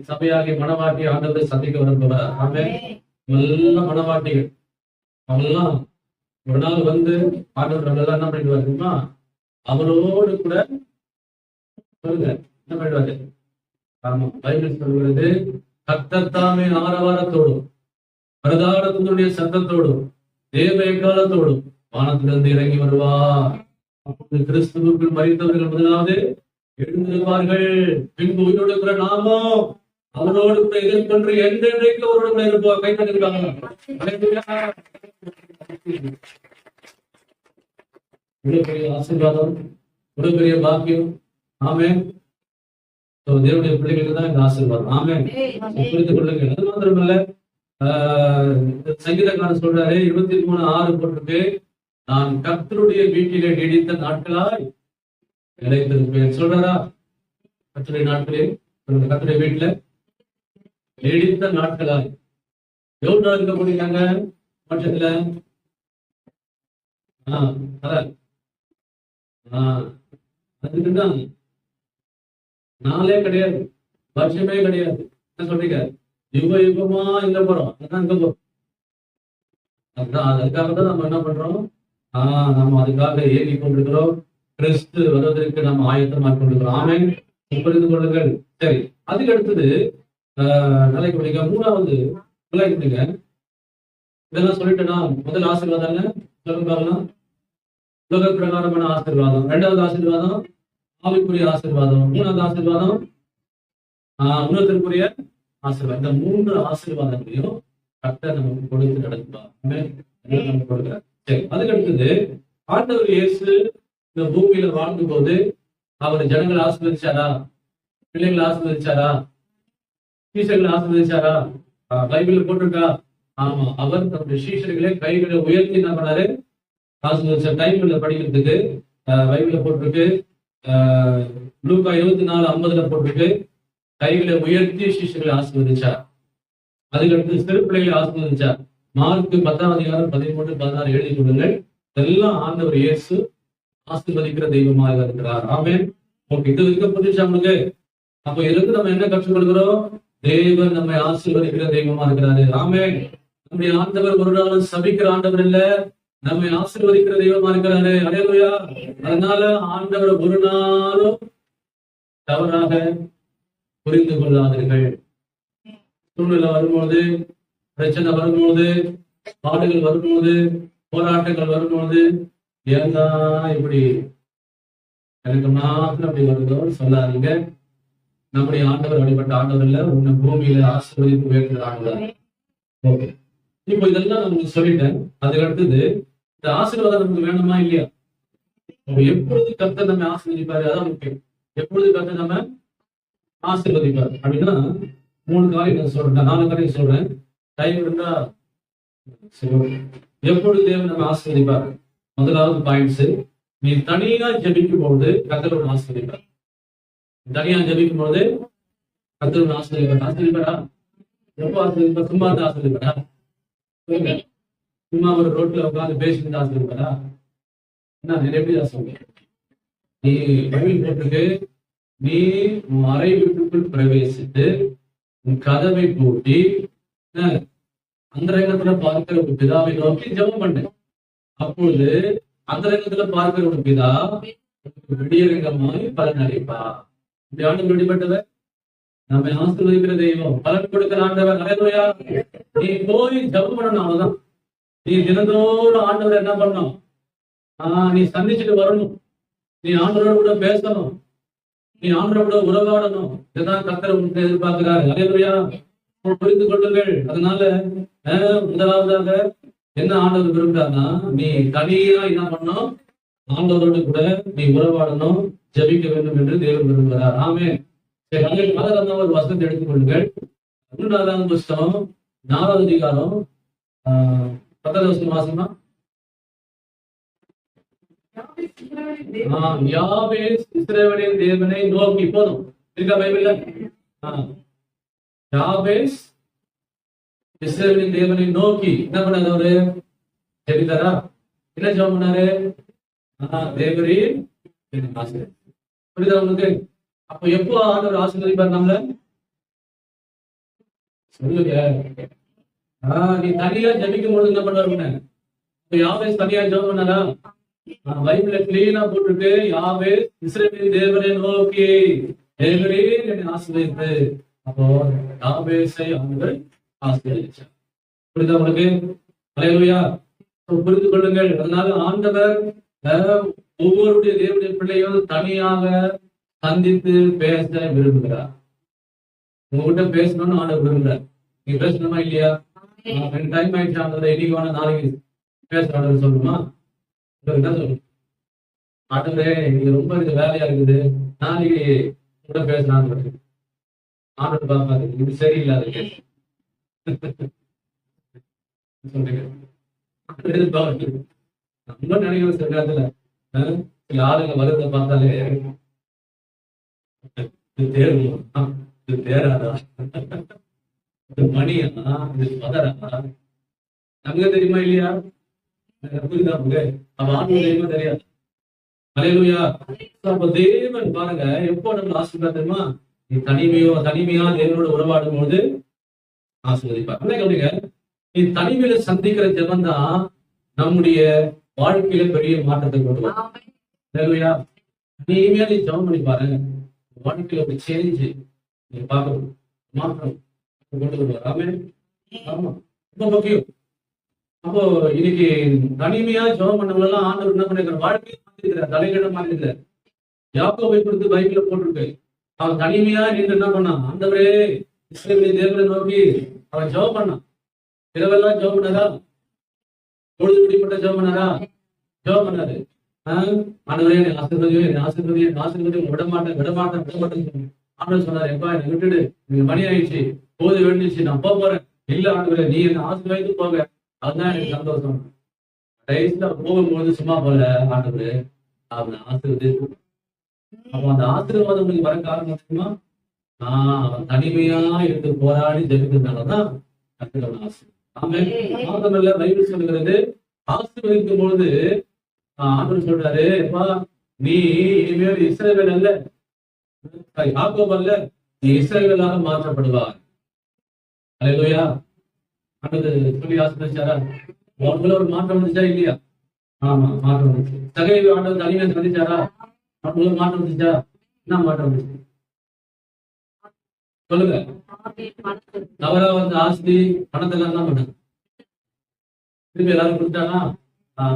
சபையாகி மனவாட்டி ஆண்டவரை சந்திக்க வருபவர். ஆமென். நல்ல மனவாட்டிகள் அவங்கெல்லாம் ஒரு நாள் வந்து ஆண்டவர் என்ன பண்ணிடுவாரு தெரியுமா? அவரோடு கூட சொல்லுங்க என்ன பண்ணிடுவாரு? ஆமா, பைபிள் சொல்கிறது, கர்த்தர் தாமே ஆரவாரத்தோடும் பிரதானத்தினுடைய சத்தத்தோடும் தேவ எக்காலத்தோடும் வானத்திலிருந்து இறங்கி வருவார். அப்போது கிறிஸ்துவுக்குள் மரித்தவர்கள் முதலாவது எழுந்திருப்பார்கள். பின்பு உயிரோடு இருக்கிற நாமும் அவரோடு கூட எதிர்கொண்டு என்றென்றைக்கு அவரோடு கூட இருப்போம். கை தட்டிருக்காங்க. பெரிய ஆசீர்வாதம், பெரிய பாக்கியம். ஆமென். தேவனுடைய பிள்ளைகளுக்கு தான் இந்த ஆசீர்வாதம். ஆமென். புரிந்து கொள்ளுங்கள். அது மாத்திரமல்ல, சங்கீதக்காரன் சொல்றாரு, 23:6 போட்டிருக்கு, நான் கர்த்தருடைய வீட்டிலே நீடித்த நாட்களாய் நிலைத்திருப்பேன். சொல்றாரா? கர்த்தருடைய நாட்களே, கர்த்தருடைய வீட்டுல நீடித்த நாட்களாய். எவ்வளவு நாள் இருக்க போறீங்க பட்சத்துல? அதுக்குதான் நாளே கிடையாது, வருஷமே கிடையாது. என்ன சொல்றீங்க? யுகமா இங்க போறோம். அதான் இங்க போறோம். அதுக்காக தான் நம்ம என்ன பண்றோம்? நம்ம அதுக்காக ஏறி கொண்டிருக்கிறோம். கிறிஸ்து வருவதற்கு நம்ம ஆயத்தமாக கொண்டிருக்கிறோம். ஆமென். புரிந்து கொள்ளுங்கள். சரி, அதுக்கு அடுத்தது நாளைக்கு படிக்க 3வது பிள்ளைங்க. இதெல்லாம் சொல்லிட்டேன்னா முதல் ஆசீர்வாதம் சொல்லுங்க பார்க்கலாம். உலக பிரகாரமான ஆசீர்வாதம். 2வது ஆசீர்வாதம் ஆவிக்குரிய ஆசீர்வாதம். 3வது ஆசீர்வாதம் உலகத்திற்குரிய ஆசீர்வாதம். இந்த 3 ஆசீர்வாதங்களையும் கர்த்தர் நமக்கு கொடுத்து நடத்துவார். நமக்கு கொடுக்கிறார். சரி, அதுக்கு அடுத்தது ஆண்டவர் இயேசு இந்த பூமியில வாழ்ந்த போது அவர் ஜனங்களை ஆசீர்வதிச்சாரா? பிள்ளைகளை ஆசீர்வதிச்சாரா? சீஷர்களை ஆசீர்வதிச்சாரா? பைபிள்ல போட்டிருக்கா? ஆமா, அவர் தன்னுடைய சீஷர்களை கைகளை உயர்த்தி என்ன பண்ணாரு? ஆசீர்வதிச்ச டைம்ல படிக்கிறதுக்கு பைபிள்ல போட்டிருக்கு. லூக்கா 24:50 போட்டிருக்கு. கைகளை உயர்த்தி சீஷர்களை ஆசீர்வதிச்சார். அதுக்கடுத்து சிறு பிள்ளைகளை ஆசீர்வதிச்சார். மார்க்கு 10:13-16 எழுதி கொடுங்கள். இதெல்லாம் ஆண்டவர் இயேசு ஆசீர்வதிக்கிற தெய்வமாக இருக்கிறார். ஆமென். ஓகே, இது வரைக்கும் புரிஞ்சுச்சா உங்களுக்கு? அப்ப இதுக்கு நம்ம என்ன கற்றுக்கொள்கிறோம்? தேவன் நம்மை ஆசீர்வதிக்கிற தெய்வமா இருக்கிறாரு. ஆமென். நம்முடைய ஆண்டவர் ஒரு நாளும் சபிக்கிற ஆண்டவர் இல்ல, நம்மை ஆசீர்வதிக்கிற தெய்வமா இருக்கிறாரு. அல்லேலூயா. அதனால ஆண்டவர் ஒரு நாளும் தவறாக புரிந்து கொள்ளாதீர்கள். சூழ்நிலை வரும்போது, பிரச்சனை வரும்போது, பாடுகள் வரும்போது, போராட்டங்கள் வரும்போது, ஏன்னா இப்படி எனக்கு மாத்திரம் அப்படி வருதோ சொல்லாதீங்க. நம்முடைய ஆண்டவர் வழிபட்ட ஆண்டவர் இல்ல, உன்னை பூமியில ஆசீர்வதித்து உயர்த்துற ஆண்டவர். ஓகே, இப்போ இதெல்லாம் நான் உங்களுக்கு சொல்லிட்டேன். அதுக்கு அடுத்தது இந்த ஆசீர்வாதம் நமக்கு வேணுமா இல்லையா? எப்பொழுது கர்த்தர் நம்ம ஆசீர்வதிப்பாரு? அதான் முக்கியம். எப்பொழுது கர்த்தர் நம்ம ஆசீர்வதிப்பாரு அப்படின்னா 3 காரியம் நான் சொல்றேன், 4 காரியம் சொல்றேன். டைம் இருந்தா எப்பொழுது தேவன் நம்ம ஆசீர்வதிப்பார்? முதலாவது பாயிண்ட்ஸ், நீ தனியா ஜெபிக்கும் போது கர்த்தர் ஆசீர்வதிப்பார். தனியா ஜெபிக்கும் போது கர்த்தர் ஆசீர்வதிப்பார். ஆசீர்வதிப்பாரா? எப்போ ஆசீர்வதிப்பார்? சும்மா தான் ஆசீர்வதிப்பாரா? சும்மா ஒரு ரோட்ல உட்காந்து பேசிட்டு ஆசீர்வதிப்பாரா? என்ன எப்படி சொல்லுங்க? நீ பைபிள் போட்டுக்கு நீ உன் அறை வீட்டுக்குள் பிரவேசித்து உன் கதவை பூட்டி அந்தரங்கத்துல பார்க்கிற ஒரு பிதாவை நோக்கி ஜெபம் பண்ணு. அப்பொழுது அந்தரங்கத்துல பார்க்கிற ஒரு பிதா விடியரங்கமாய் பலன் அளிப்பா. இப்படி ஆண்டு வெளிப்பட்டவர் நம்ம ஆசீர்வதிக்கிற தெய்வம், பலன் கொடுக்கிற ஆண்டவர். அல்லேலூயா. நீ போய் ஜெபம் பண்ணணும், அவ்வளவுதான். நீ தினந்தோறும் ஆண்டவர் என்ன பண்ணணும்? நீ சந்திச்சுட்டு வரணும். நீ ஆண்டவரோட கூட பேசணும். நீ ஆண்டவரோட கூட உறவாடணும். இதுதான் கர்த்தர் உங்களுக்கு எதிர்பார்க்கிறாரு. அல்லேலூயா. புரிந்து கொள்ளுங்கள். அதனால முதலாவதாக என்ன ஆண்டவர் விரும்புறாருன்னா, நீ தனியா என்ன பண்ணணும்? ஆண்டவரோடு கூட நீ உறவாடணும், ஜெபிக்க வேண்டும் என்று தேவன் விரும்புகிறார். ஆமென். சரி, ஒரு வசனத்தை எடுத்துக் கொள்ளுங்கள். 3ஆம் புஸ்தகம் 4வது அதிகாரம் 10வது வசனம். யாபேஸ் இஸ்ரவேலின் தேவனை நோக்கி. போதும், இருக்கா பைபிள்ல? யாபேஸ் இஸ்ரவேலின் தேவனை நோக்கி என்ன பண்ணாரு? அவரு ஜெபித்தாரா? என்ன ஜெபம் பண்ணாரு? தேவரீர் ஆசீர்வதிப்பார். புரியுதா உங்களுக்கு? அப்ப எப்போ ஆண்டவர் ஆசீர்வதிப்பார் நம்மள? சொல்லுங்க. நீ தனியா ஜெபிக்கும் போது என்ன பண்ணுவாரு? யாபேஸ் தனியா ஜெபம் பண்ணாரா? பைபிள்ல கிளீனா போட்டிருக்கு. யாபேஸ் இஸ்ரவேலின் தேவனை நோக்கி தேவரீர் என்னை ஆசீர்வதித்து. அப்போ யாபேசை ஆண்டவர் ஆசீர்வதிச்சார். புரியுதா உங்களுக்கு? அல்லேலூயா. புரிந்து கொள்ளுங்கள். அதனால ஆண்டவர் ஒவ்வொருடைய தேவனுடைய பிள்ளையும் தனியாக சந்தித்து பேச விரும்புகிறார். உங்ககிட்ட பேசணும்னு ஆண்டவர் விரும்புகிறார். நீங்க பேசணுமா இல்லையா? 2 டைம் ஆயிடுச்சு ஆண்டவர், இன்னைக்கு வேணா நாளைக்கு பேசுற ஆண்டவர் சொல்லுமா? என்ன சொல்லணும்? ஆண்டவரே இது ரொம்ப வேலையா இருக்குது, நாளைக்கு கூட பேசலாம். ஆண்டவர் பார்ப்பாரு, இது சரியில்லாத கேஸ் சொல்றீங்க. நம்ம நினைக்கிற சில நேரத்துல சில ஆளுங்க வருவதை பார்த்தாலே இது தேர்வு, இது தேராதா, இது மணியா, இது பதரா, நமக்கு தெரியுமா இல்லையா? புரியுதா? அவ ஆண்டு தெரியுமா தெரியாது. அல்லேலூயா. அப்ப தேவன் பாருங்க எப்போ நம்ம ஆசீர்வாதம் தெரியுமா? நீ தனிமையா தேவனோட உறவாடும் போது ஆசீர்வதிப்பார். நீ தனிமையில சந்திக்கிற ஜெபம் தான் நம்முடைய வாழ்க்கையில பெரிய மாற்றத்தை கொண்டு வரும். அல்லேலூயா. தனிமையா நீ ஜெபம் பண்ணி பாருங்க, வாழ்க்கையில ஒரு சேஞ்ச் நீங்க பார்க்கணும், மாற்றம் கொண்டு வருவார். ஆமென். ஆமா, ரொம்ப முக்கியம். அப்போ இன்னைக்கு தனிமையா ஜெபம் பண்ணவங்க எல்லாம் ஆண்டவர் என்ன பண்ணிருக்காரு? வாழ்க்கையை மாத்திருக்கிறார், தலைகீழ மாத்திருக்கிறார். யாக்கோபை குறித்து பைபிள்ல போட்டிருக்கு. அவன் தனிமையா நின்று என்ன பண்ணான்? ஆண்டவரே இஸ்ரவேலின் தேவனை நோக்கி அவன் ஜெபம் பண்ணான். இரவெல்லாம் ஜெபம் பண்ணதா? பொழுது பிடிப்பட்ட ஜெபம் பண்ணாரா? ஜெபம் பண்ணாரு. ஆண்டவரே என்னை ஆசீர்வதியும், என்னை ஆசீர்வதியும், என்னை ஆசீர்வதியும், விடமாட்டேன் விடமாட்டேன் விடமாட்டேன். ஆண்டவர் சொன்னாரு, எப்பா என்னை விட்டுடு, எனக்கு மணி ஆயிடுச்சு, போது வேண்டிச்சு, நான் போறேன். இல்ல ஆண்டவரே நீ என்ன ஆசீர்வாதித்து போங்க, அதுதான் எனக்கு சந்தோஷம். கடைசியில போகும்போது சும்மா போல ஆண்டவரு அவனை ஆசீர்வதித்து. அப்ப அந்த ஆசீர்வாதம் உங்களுக்கு வர காரணம் தெரியுமா? அவன் தனிமையா இருந்து போராடி ஜெபிக்கிறதுனாலதான் கர்த்தர் ஆசை. ஆமென். பைபிள் சொல்லுகிறது, ஆசீர்வதிக்கும் பொழுது ஆண்டவர் சொல்றாரு, எப்பா நீ இனிமேல் இஸ்ரவேல் அல்ல, யாக்கோபு அல்ல, நீ இஸ்ரவேலாக மாற்றப்படுவார். அல்லேலூயா. ஆண்டவர் சொல்லி ஆசீர்வதிச்சாரா? அவங்களுக்குள்ள ஒரு மாற்றம் வந்துச்சா இல்லையா? ஆமா, மாற்றம் வந்துச்சு. சகைவு ஆண்டவர் தனிமையா சந்திச்சாரா? அவங்களுக்கு மாற்றம் வந்துச்சா? என்ன மாற்றம் வந்துச்சு சொல்லுங்க. தவறா வந்து ஆஸ்தி பணத்தை எல்லாம் தான் பண்ணாங்க. திருப்பி எல்லாரும் கொடுத்தானா?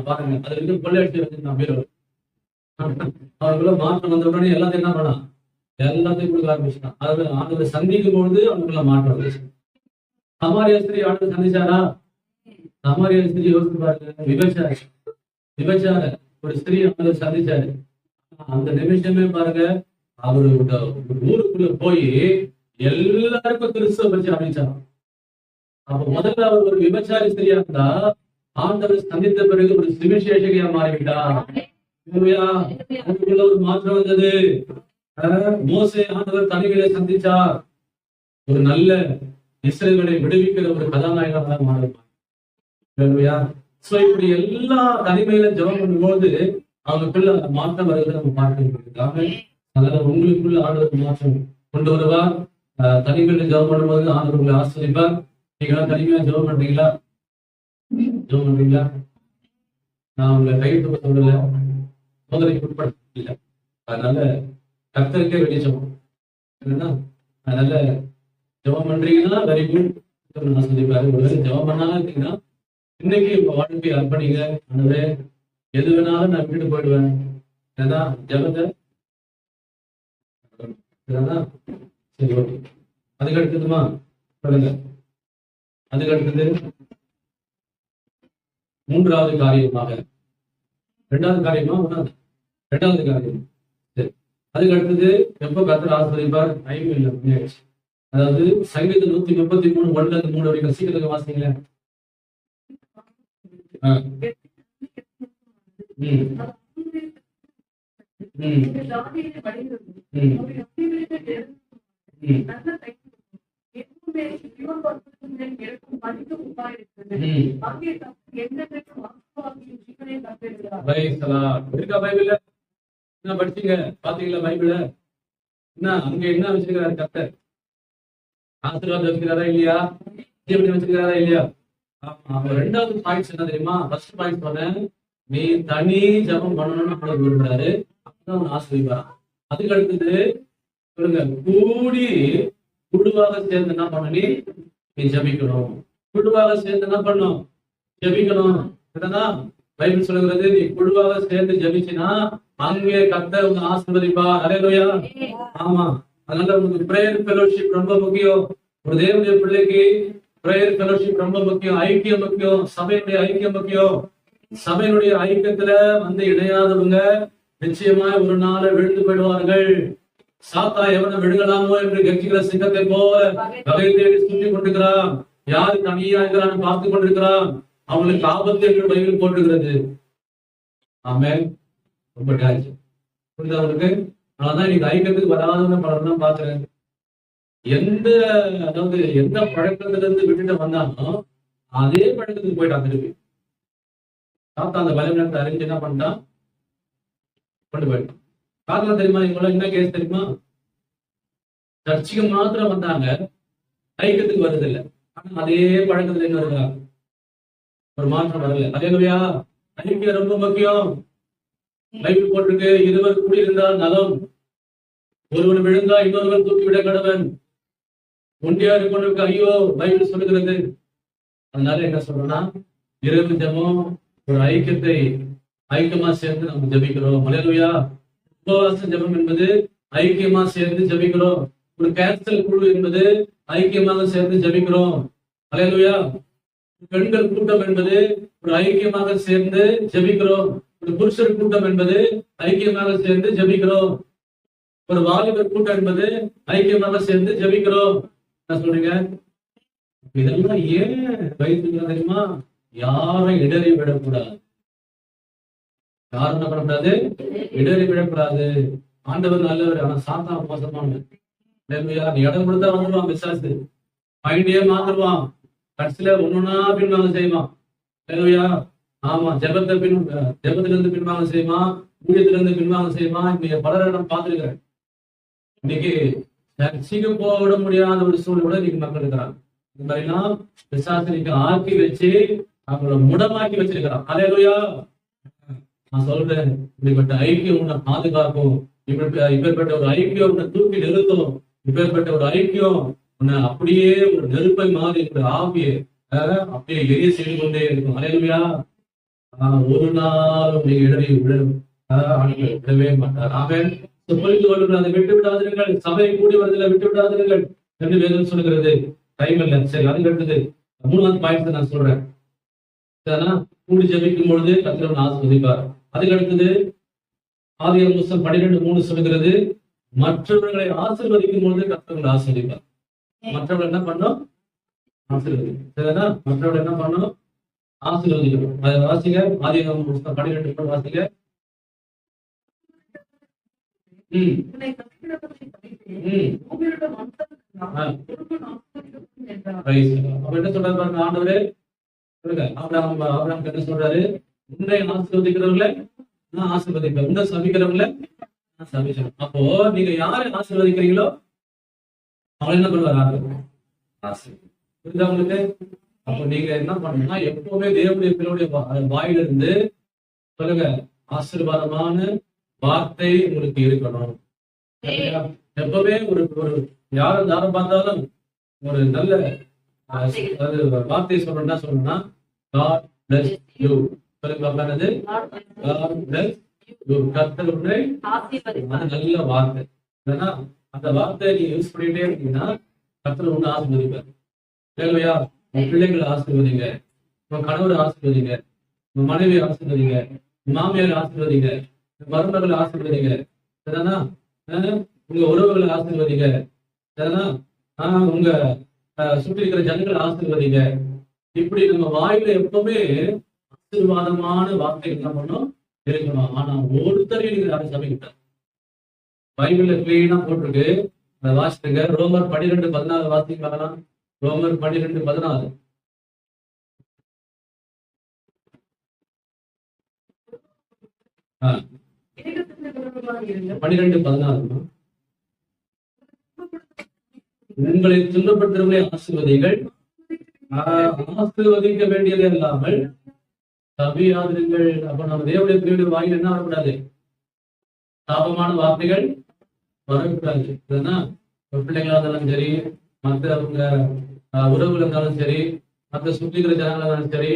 பாருங்க, அது வந்து கொள்ளையடிச்சு வச்சிருந்தான் பீரோ. அவருக்குள்ள மாற்றம் வந்த உடனே எல்லாத்தையும் என்ன பண்ணான்? எல்லாத்தையும் கொடுக்க ஆரம்பிச்சுட்டான். அதாவது ஆண்டவரை சந்திக்கும் பொழுது அவங்களுக்குள்ள மாற்றம் வந்துச்சு. சமாரிய ஸ்திரீ ஆண்டவர் சந்திச்சாரா? சமாரிய ஸ்திரீ யோசிச்சு பாருங்க, விபச்சார ஒரு ஸ்திரீ ஆண்டவர் சந்திச்சாரு. அந்த நிமிஷமே பாருங்க, அவரு ஊருக்குள்ள போய் எல்லாருக்கும் கிறிஸ்துவ பற்றி அறிவிச்சாராம். அப்ப முதல்ல அவர் ஒரு விபச்சாரி ஸ்திரியா இருந்தா, ஆண்டவர் சந்தித்த பிறகு ஒரு சுவிசேஷகியா மாறிவிட்டார். அதுக்குள்ள ஒரு மாற்றம் வந்தது. மோசே ஆண்டவர் தனிமையில சந்திச்சார். ஒரு நல்ல இஸ்ரவேலை விடுவிக்கிற ஒரு கதாநாயகனாக மாறுவார். இப்படி எல்லா தனிமையில ஜெபம் பண்ணும்போது அவங்களுக்குள்ள மாற்றம் வருவதை நம்ம பார்க்க. அதனால உங்களுக்குள்ள ஆண்டவர் மாற்றம் கொண்டு வருவார். தனிமையில ஜெபம் பண்ணும்போது ஆண்டவர் உங்களை ஆசிரியப்பார். நீங்க தனிமையா ஜெபம் பண்றீங்களா? ஜெபம் பண்றீங்களா? நான் உங்களை கைட்டு சொல்லல, சோதனைக்கு உட்படுத்த இல்லை. அதனால கர்த்தருக்கே வெளியே ஜெபம். அதனால ஜெபம் பண்றீங்கன்னா வெரி குட், ஆசிரியப்பாரு. ஒரு ஜெபம் பண்ணாலும் இருக்கீங்கன்னா இன்னைக்கு உங்க வாழ்க்கையை அர்ப்பணிங்க. ஆண்டவரே எது வேணாலும் நான் விட்டுட்டு போயிடுவேன். ஏன்னா ஜெபத்தை சரி, ஓகே. அதுக்கு அடுத்ததுமா சொல்லுங்க. அதுக்கு அடுத்தது மூன்றாவது காரியமாக, இரண்டாவது காரியமா ஒன்றாவது? இரண்டாவது காரியம். சரி, அதுக்கு அடுத்தது எப்ப கர்த்தர் ஆசீர்வதிப்பார்? டைம் இல்லை, முடியாச்சு. அதாவது சங்கீதம் 133 1-3 வரைக்கும் சீக்கிரத்துக்கு வாசிங்களேன். படிச்சீங்க பாத்தீங்களா பைபிள? என்ன அங்க என்ன வச்சிருக்கிறாரு கர்த்தர்? ஆசீர்வாதம் வச்சிருக்காரா இல்லையா? வச்சிருக்காரா இல்லையா? ரெண்டாவது பாயிண்ட்ஸ் என்ன தெரியுமா? ஃபர்ஸ்ட் பாயிண்ட் சொன்னேன், நீ தனி ஜபம் பண்ணணும்னு விரும்புறாரு, அப்பதான் ஆசீர்வாதம். அதுக்கு அடுத்தது சொல்லுங்க, கூடி குழுவாக சேர்ந்து என்ன பண்ண, நீ ஜபிக்கணும். குழுவாக சேர்ந்து என்ன பண்ணும்? ஜபிக்கணும். பைபிள் சொல்லுகிறது, நீ குழுவாக சேர்ந்து ஜபிச்சினா அங்கே கர்த்தர் உங்க ஆசீர்வதிப்பார். அல்லேலூயா. ஆமா, அதனால உங்களுக்கு பிரேயர் ஃபெலோஷிப் ரொம்ப முக்கியம். ஒரு தேவனுடைய பிள்ளைக்கு பிரேயர் ஃபெலோஷிப் ரொம்ப முக்கியம். ஐக்கியம் முக்கியம். சபையுடைய ஐக்கியம் முக்கியம். சபையினுடைய ஐக்கியத்துல வந்து இணையாதவங்க நிச்சயமா ஒரு நாள விழுந்து போயிடுவார்கள். சாத்தா எவனை விழுகலாமோ என்று கட்சிக்கிற சிங்கத்தை போல வகை தேடி சுற்றி கொண்டிருக்கிறான். யாரு தனியா இருக்கிறான்னு பார்த்து கொண்டிருக்கிறான். அவங்களுக்கு ஆபத்து என்று பைபிள் போட்டிருக்கிறது. ஆமென். ரொம்ப டேஞ்சர். புரியுதா அவருக்கு? அதனாலதான் இன்னைக்கு ஐக்கியத்துக்கு வராதவங்க பலர் தான் பாக்குறேன். எந்த பழக்கத்துல இருந்து விட்டுட்டு வந்தாலும் அதே பழக்கத்துக்கு போயிட்டான் திருப்பி. சாத்தா அந்த பலவீனத்தை அறிஞ்சு என்ன பண்ணிட்டான்? கொண்டு போயிட்டான். காரணம் தெரியுமா? இவங்க என்ன கேஸ் தெரியுமா? சர்ச்சுக்கு மாத்திரம் வந்தாங்க, ஐக்கியத்துக்கு வருது இல்லை. ஆனா அதே பழக்கத்துல என்ன இருக்கா? ஒரு மாற்றம் வரல. அல்லேலூயா. ஐக்கியம் ரொம்ப முக்கியம். பைபிள் போட்டிருக்கு, இருவர் கூடி இருந்தால் நலம், ஒருவன் விழுந்தா இன்னொருவன் தூக்கிவிட கடவன். ஒன்றியா இருக்கொண்டிருக்க ஐயோ பைபிள் சொல்லுகிறது. அதனால என்ன சொல்றோம்னா, இரவு ஜெபம் ஒரு ஐக்கியமா சேர்ந்து நம்ம ஜபிக்கிறோம். அல்லேலூயா. உபவாச ஜெபம் என்பது ஐக்கியமா சேர்ந்து ஜபிக்கிறோம். ஒரு கேன்சல் குழு என்பது ஐக்கியமாக சேர்ந்து ஜபிக்கிறோம். அல்லேலூயா. பெண்கள் கூட்டம் என்பது ஒரு ஐக்கியமாக சேர்ந்து ஜெபிக்கிறோம். ஒரு புருஷர் கூட்டம் என்பது ஐக்கியமாக சேர்ந்து ஜெபிக்கிறோம். ஒரு வாலிபர் கூட்டம் என்பது ஐக்கியமாக சேர்ந்து ஜெபிக்கிறோம். என்ன சொல்றீங்க? இதெல்லாம் ஏன் வைத்துக்கிறது தெரியுமா? யாரும் இடறி விடக்கூடாது. யாரும் என்ன பண்ணக்கூடாது? இடறி விடக்கூடாது. ஆண்டவர் நல்லவர், ஆனா சாத்தான் மோசமானவர். நீ இடம் கொடுத்தா வந்துருவான் பிசாசு, மைண்டியே மாத்திருவான், கடைசியில ஒண்ணுன்னா பின்வாங்க செய்வான். ஆமா, ஜெபத்துல இருந்து பின்வாங்க செய்வான், ஊழியத்துல இருந்து பின்வாங்க செய்வான். இன்னைக்கு பலரிடம் பார்த்திருக்கிறேன். இன்னைக்கு சர்ச்சைக்கு போக விட முடியாத ஒரு சூழ்நிலை இன்னைக்கு மக்கள் இருக்கிறாங்க. இந்த மாதிரிலாம் பிசாசு ஆக்கி வச்சு அவங்கள முடமாக்கி வச்சிருக்கிறான். அல்லேலூயா. நான் சொல்றேன், இப்படிப்பட்ட ஐக்கியம் உன்னை பாதுகாக்கும். இப்பேற்பட்ட ஒரு ஐக்கியம் உன்னை தூக்கி நிறுத்தும். இப்பேற்பட்ட ஒரு ஐக்கியம் உன்னை அப்படியே ஒரு நெருப்பை மாதிரி ஆவியை அப்படியே எரிய செய்து கொண்டே இருக்கும். அல்லேலூயா. ஒரு நாளும் நீங்க விடவே மாட்டார். ஆமென். புரிந்து கொள்ளுங்கள், அதை விட்டு விடாதீர்கள். சபை கூடி வருதில் விட்டு விடாதீர்கள் என்று வேதம் சொல்லுகிறது. டைம் இல்லை. சரி, அதுக்கு அடுத்தது 3வது பாயிண்ட் நான் சொல்றேன். கூடி ஜெபிக்கும் பொழுது கர்த்தர் ஆசீர்வதிப்பார். அதுக்கு அடுத்தது ஆதியாகமம் 12:3 சொல்லுகிறது, மற்றவர்களை ஆசீர்வதிக்கும் பொழுது கர்த்தர் ஆசீர்வதிப்பார். மற்றவர்கள் என்ன பண்ணோம்? ஆசீர்வதிக்கும். சரிதானா? மற்றவர்கள் என்ன பண்ணோம்? ஆசீர்வதிக்கணும். அதை வாசிங்க. ஆதியாகமம் 12:3 வாசிங்க. அப்ப என்ன சொல்றாரு பாருங்க ஆண்டவரே. ஆபிரகாம் என்ன சொல்றாரு? உன்னை ஆசீர்வதிக்கிறவர்களை நான் ஆசீர்வதிப்பேன், உன்னை சபிக்கிறவங்கள நான் சபிச்சேன். அப்போ நீங்க யாரை ஆசீர்வதிக்கிறீங்களோ அவங்க என்ன பண்ணுவாரு? புரியுதா உங்களுக்கு? அப்போ நீங்க என்ன பண்ணணும்னா எப்பவுமே தேவனுடைய பிள்ளையுடைய வாயிலிருந்து சொல்லுங்க, ஆசீர்வாதமான வார்த்தை உங்களுக்கு இருக்கணும். எப்பவுமே ஒரு யாரும் பார்த்தாலும் ஒரு நல்ல வார்த்தையை சொல்லணும்னா சொல்லணும்னா God bless you. சொல்லுங்க, God bless you. கர்த்தர் உன்னை ஆசீர்வதிப்பார். நல்ல வார்த்தை. அந்த வார்த்தையை நீங்க யூஸ் பண்ணிட்டே இருக்கீங்கன்னா கர்த்தர் உன்னை ஆசீர்வதிப்பார். இல்லையா? உங்க பிள்ளைகளை ஆசீர்வதிங்க, உங்க கணவரை ஆசீர்வதிங்க, உங்க மனைவியை ஆசீர்வதிங்க, மாமியாரை ஆசீர்வதிங்க, மருமகளை ஆசீர்வதிங்க. சரிதானா? உங்க உறவுகளை ஆசீர்வதிங்க. சரிதானா? உங்க சுற்றி இருக்கிற ஜனங்களை ஆசீர்வதிங்க. இப்படி நம்ம வாயில எப்பவுமே ஆசீர்வாதமான வார்த்தை என்ன பண்ணணும்? இருக்கணும். ஆனா ஒருத்தரையும் நீங்க யாரும் சமைக்கிட்ட பைபிள்ல கிளீனா போட்டிருக்கு, அதை வாசிட்டுங்க. ரோமர் 12:14 வாசிக்க பார்க்கலாம். ரோமர் 12:14. ஆ 12:14. உங்களை துன்பப்படுத்துறவங்களை ஆசீர்வதிங்கள், ஆசீர்வதிக்க வேண்டியது இல்லாமல் சபியாதிருங்கள். அப்ப நம்ம தேவனுடைய பிள்ளைகளுடைய வாயில் என்ன வரக்கூடாது? சாபமான வார்த்தைகள் வரக்கூடாது. பிள்ளைங்களா இருந்தாலும் சரி, மற்ற அவங்க உறவுகள் இருந்தாலும் சரி, மற்ற சுற்றிக்கிற ஜனங்களா இருந்தாலும் சரி,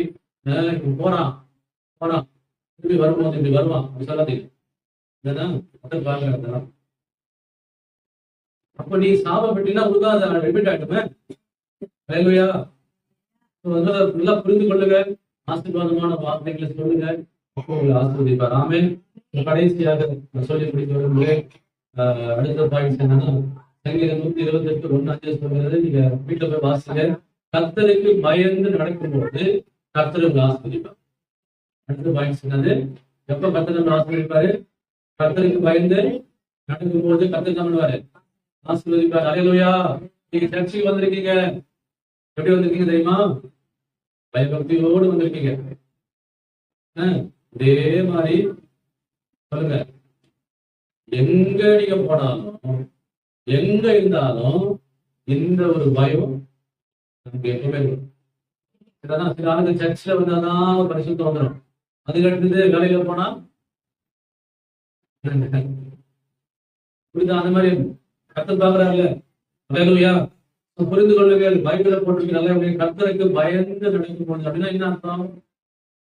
போறான் திரும்பி வரும்போது இப்படி வருவான் சொல்லாதீங்க. பாக்குறேன். அப்ப நீ சாபப்பட்டீங்கன்னா உருகாத ரிப்பீட் ஆயிட்டுமே. நல்லா புரிந்து கொள்ளுங்க, ஆசீர்வாதமான வார்த்தைகளை சொல்லுங்க, ஆசீர்வதிப்பார். ஆமென். கடைசியாக சொல்லி முடிக்க அடுத்த பாயிண்ட்ஸ் என்னன்னா, சங்கீதம் 128:1 சொல்றது. நீங்க வீட்டுல போய் வாசிங்க. கர்த்தருக்கு பயந்து நடக்கும்போது கர்த்தர் உங்களை ஆசீர்வதிப்பார். அடுத்த பாயிண்ட்ஸ் என்னது? எப்ப கர்த்தர் நம்ம ஆசீர்வதிப்பாரு? கர்த்தருக்கு பயந்து நடக்கும்போது கர்த்தர் என்ன பண்ணுவாரு? ஆசீர்வதிப்பார். அல்லேலூயா. நீங்க சர்ச்சுக்கு வந்திருக்கீங்க, எப்படி வந்திருக்கீங்க தெரியுமா? பயபக்தியோடு வந்திருக்கீங்க. இதே மாதிரி சொல்லுங்க, எங்க நீங்க போனாலும் எங்க இருந்தாலும் இந்த ஒரு பயம் நமக்கு எப்பவுமே இருக்கும். சில ஆளுங்க சர்ச்சில் வந்தாதான் பரிசுத்தம் வந்துடும். அதுக்கு அடுத்தது வேலையில போனா புரியுதா? அந்த மாதிரி கர்த்தர் பாக்குறாருல்ல. அல்லேலூயா. புரிந்து கொள்ளுங்கள். பைபிள போட்டிருக்கிறாங்க, கர்த்தருக்கு பயந்து நடக்கும் போது அப்படின்னா என்ன அர்த்தம்?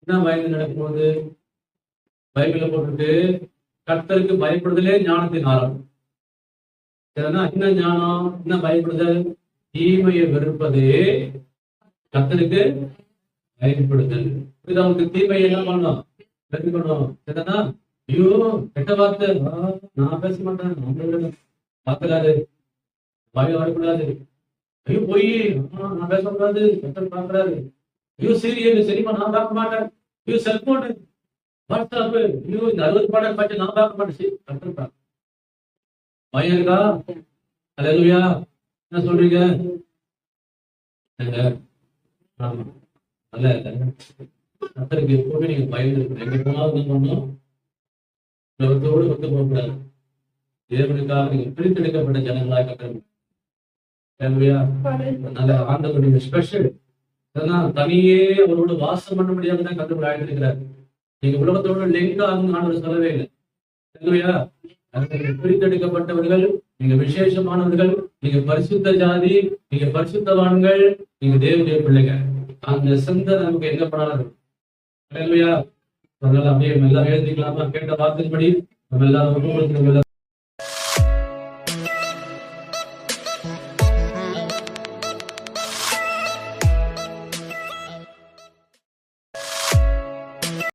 என்ன பயந்து நடக்கும் போது? பைபிள போட்டுட்டு கர்த்தருக்கு பயப்படுதலே ஞானத்தின் ஆரம்பம். என்ன ஞானம்? என்ன பயப்படுதல்? தீமையை வெறுப்பதே கர்த்தருக்கு பயன்படுதல். இது அவனுக்கு தீமை என்ன பண்ணணும், தெரிஞ்சுக்கணும். என்னன்னா, ஐயோ கெட்ட வார்த்தை, நான் பேச மாட்டேன், நான் பார்க்கலாது, வாயில வரக்கூடாது. ஐயோ போய் நான் பேசக்கூடாது, கெட்ட பார்க்கறாரு. ஐயோ சீரியல் சினிமா நான் பார்க்க மாட்டேன். ஐயோ செல்போனு வாட்ஸ்அப், ஐயோ இந்த 60 பாடல் பாட்டு நான் பார்க்க மாட்டேன். கரெக்டா பயம் இருக்கா? அல்லேலூயா. என்ன சொல்றீங்க? ஆமா, நல்ல கர்த்தருக்கு எப்பவுமே நீங்க பயந்து இருக்கணும். எங்க போனாலும் என்ன பண்ணணும், உலகத்தோடு ஒத்து போகக்கூடாது. தேவனுக்காக நீங்க பிரித்தெடுக்கப்பட்ட ஜனங்களாக கட்டணும். அல்லேலூயா. நல்ல ஆண்டவருடைய ஸ்பெஷல். அதெல்லாம் தனியே அவரோட வாசம் பண்ண முடியாம தான் கண்டுபிடி ஆயிட்டு. நீங்க உலகத்தோட லிங்க் ஆகும் ஆண்டவர் சொல்லவே இல்லை. அல்லேலூயா. பிரித்தெடுக்கப்பட்டவர்கள், நீங்க விசேஷமானவர்கள், நீங்க பரிசுத்த ஜாதி, நீங்க பரிசுத்தவான்கள், நீங்க தேவனுடைய பிள்ளைங்க. அந்த சிந்தை நமக்கு எங்க பண்ணாலும். அல்லேலூயா. அதனால அப்படியே நம்ம எல்லாம் எழுதிக்கலாமா? கேட்ட வார்த்தைப்படி நம்ம எல்லாரும்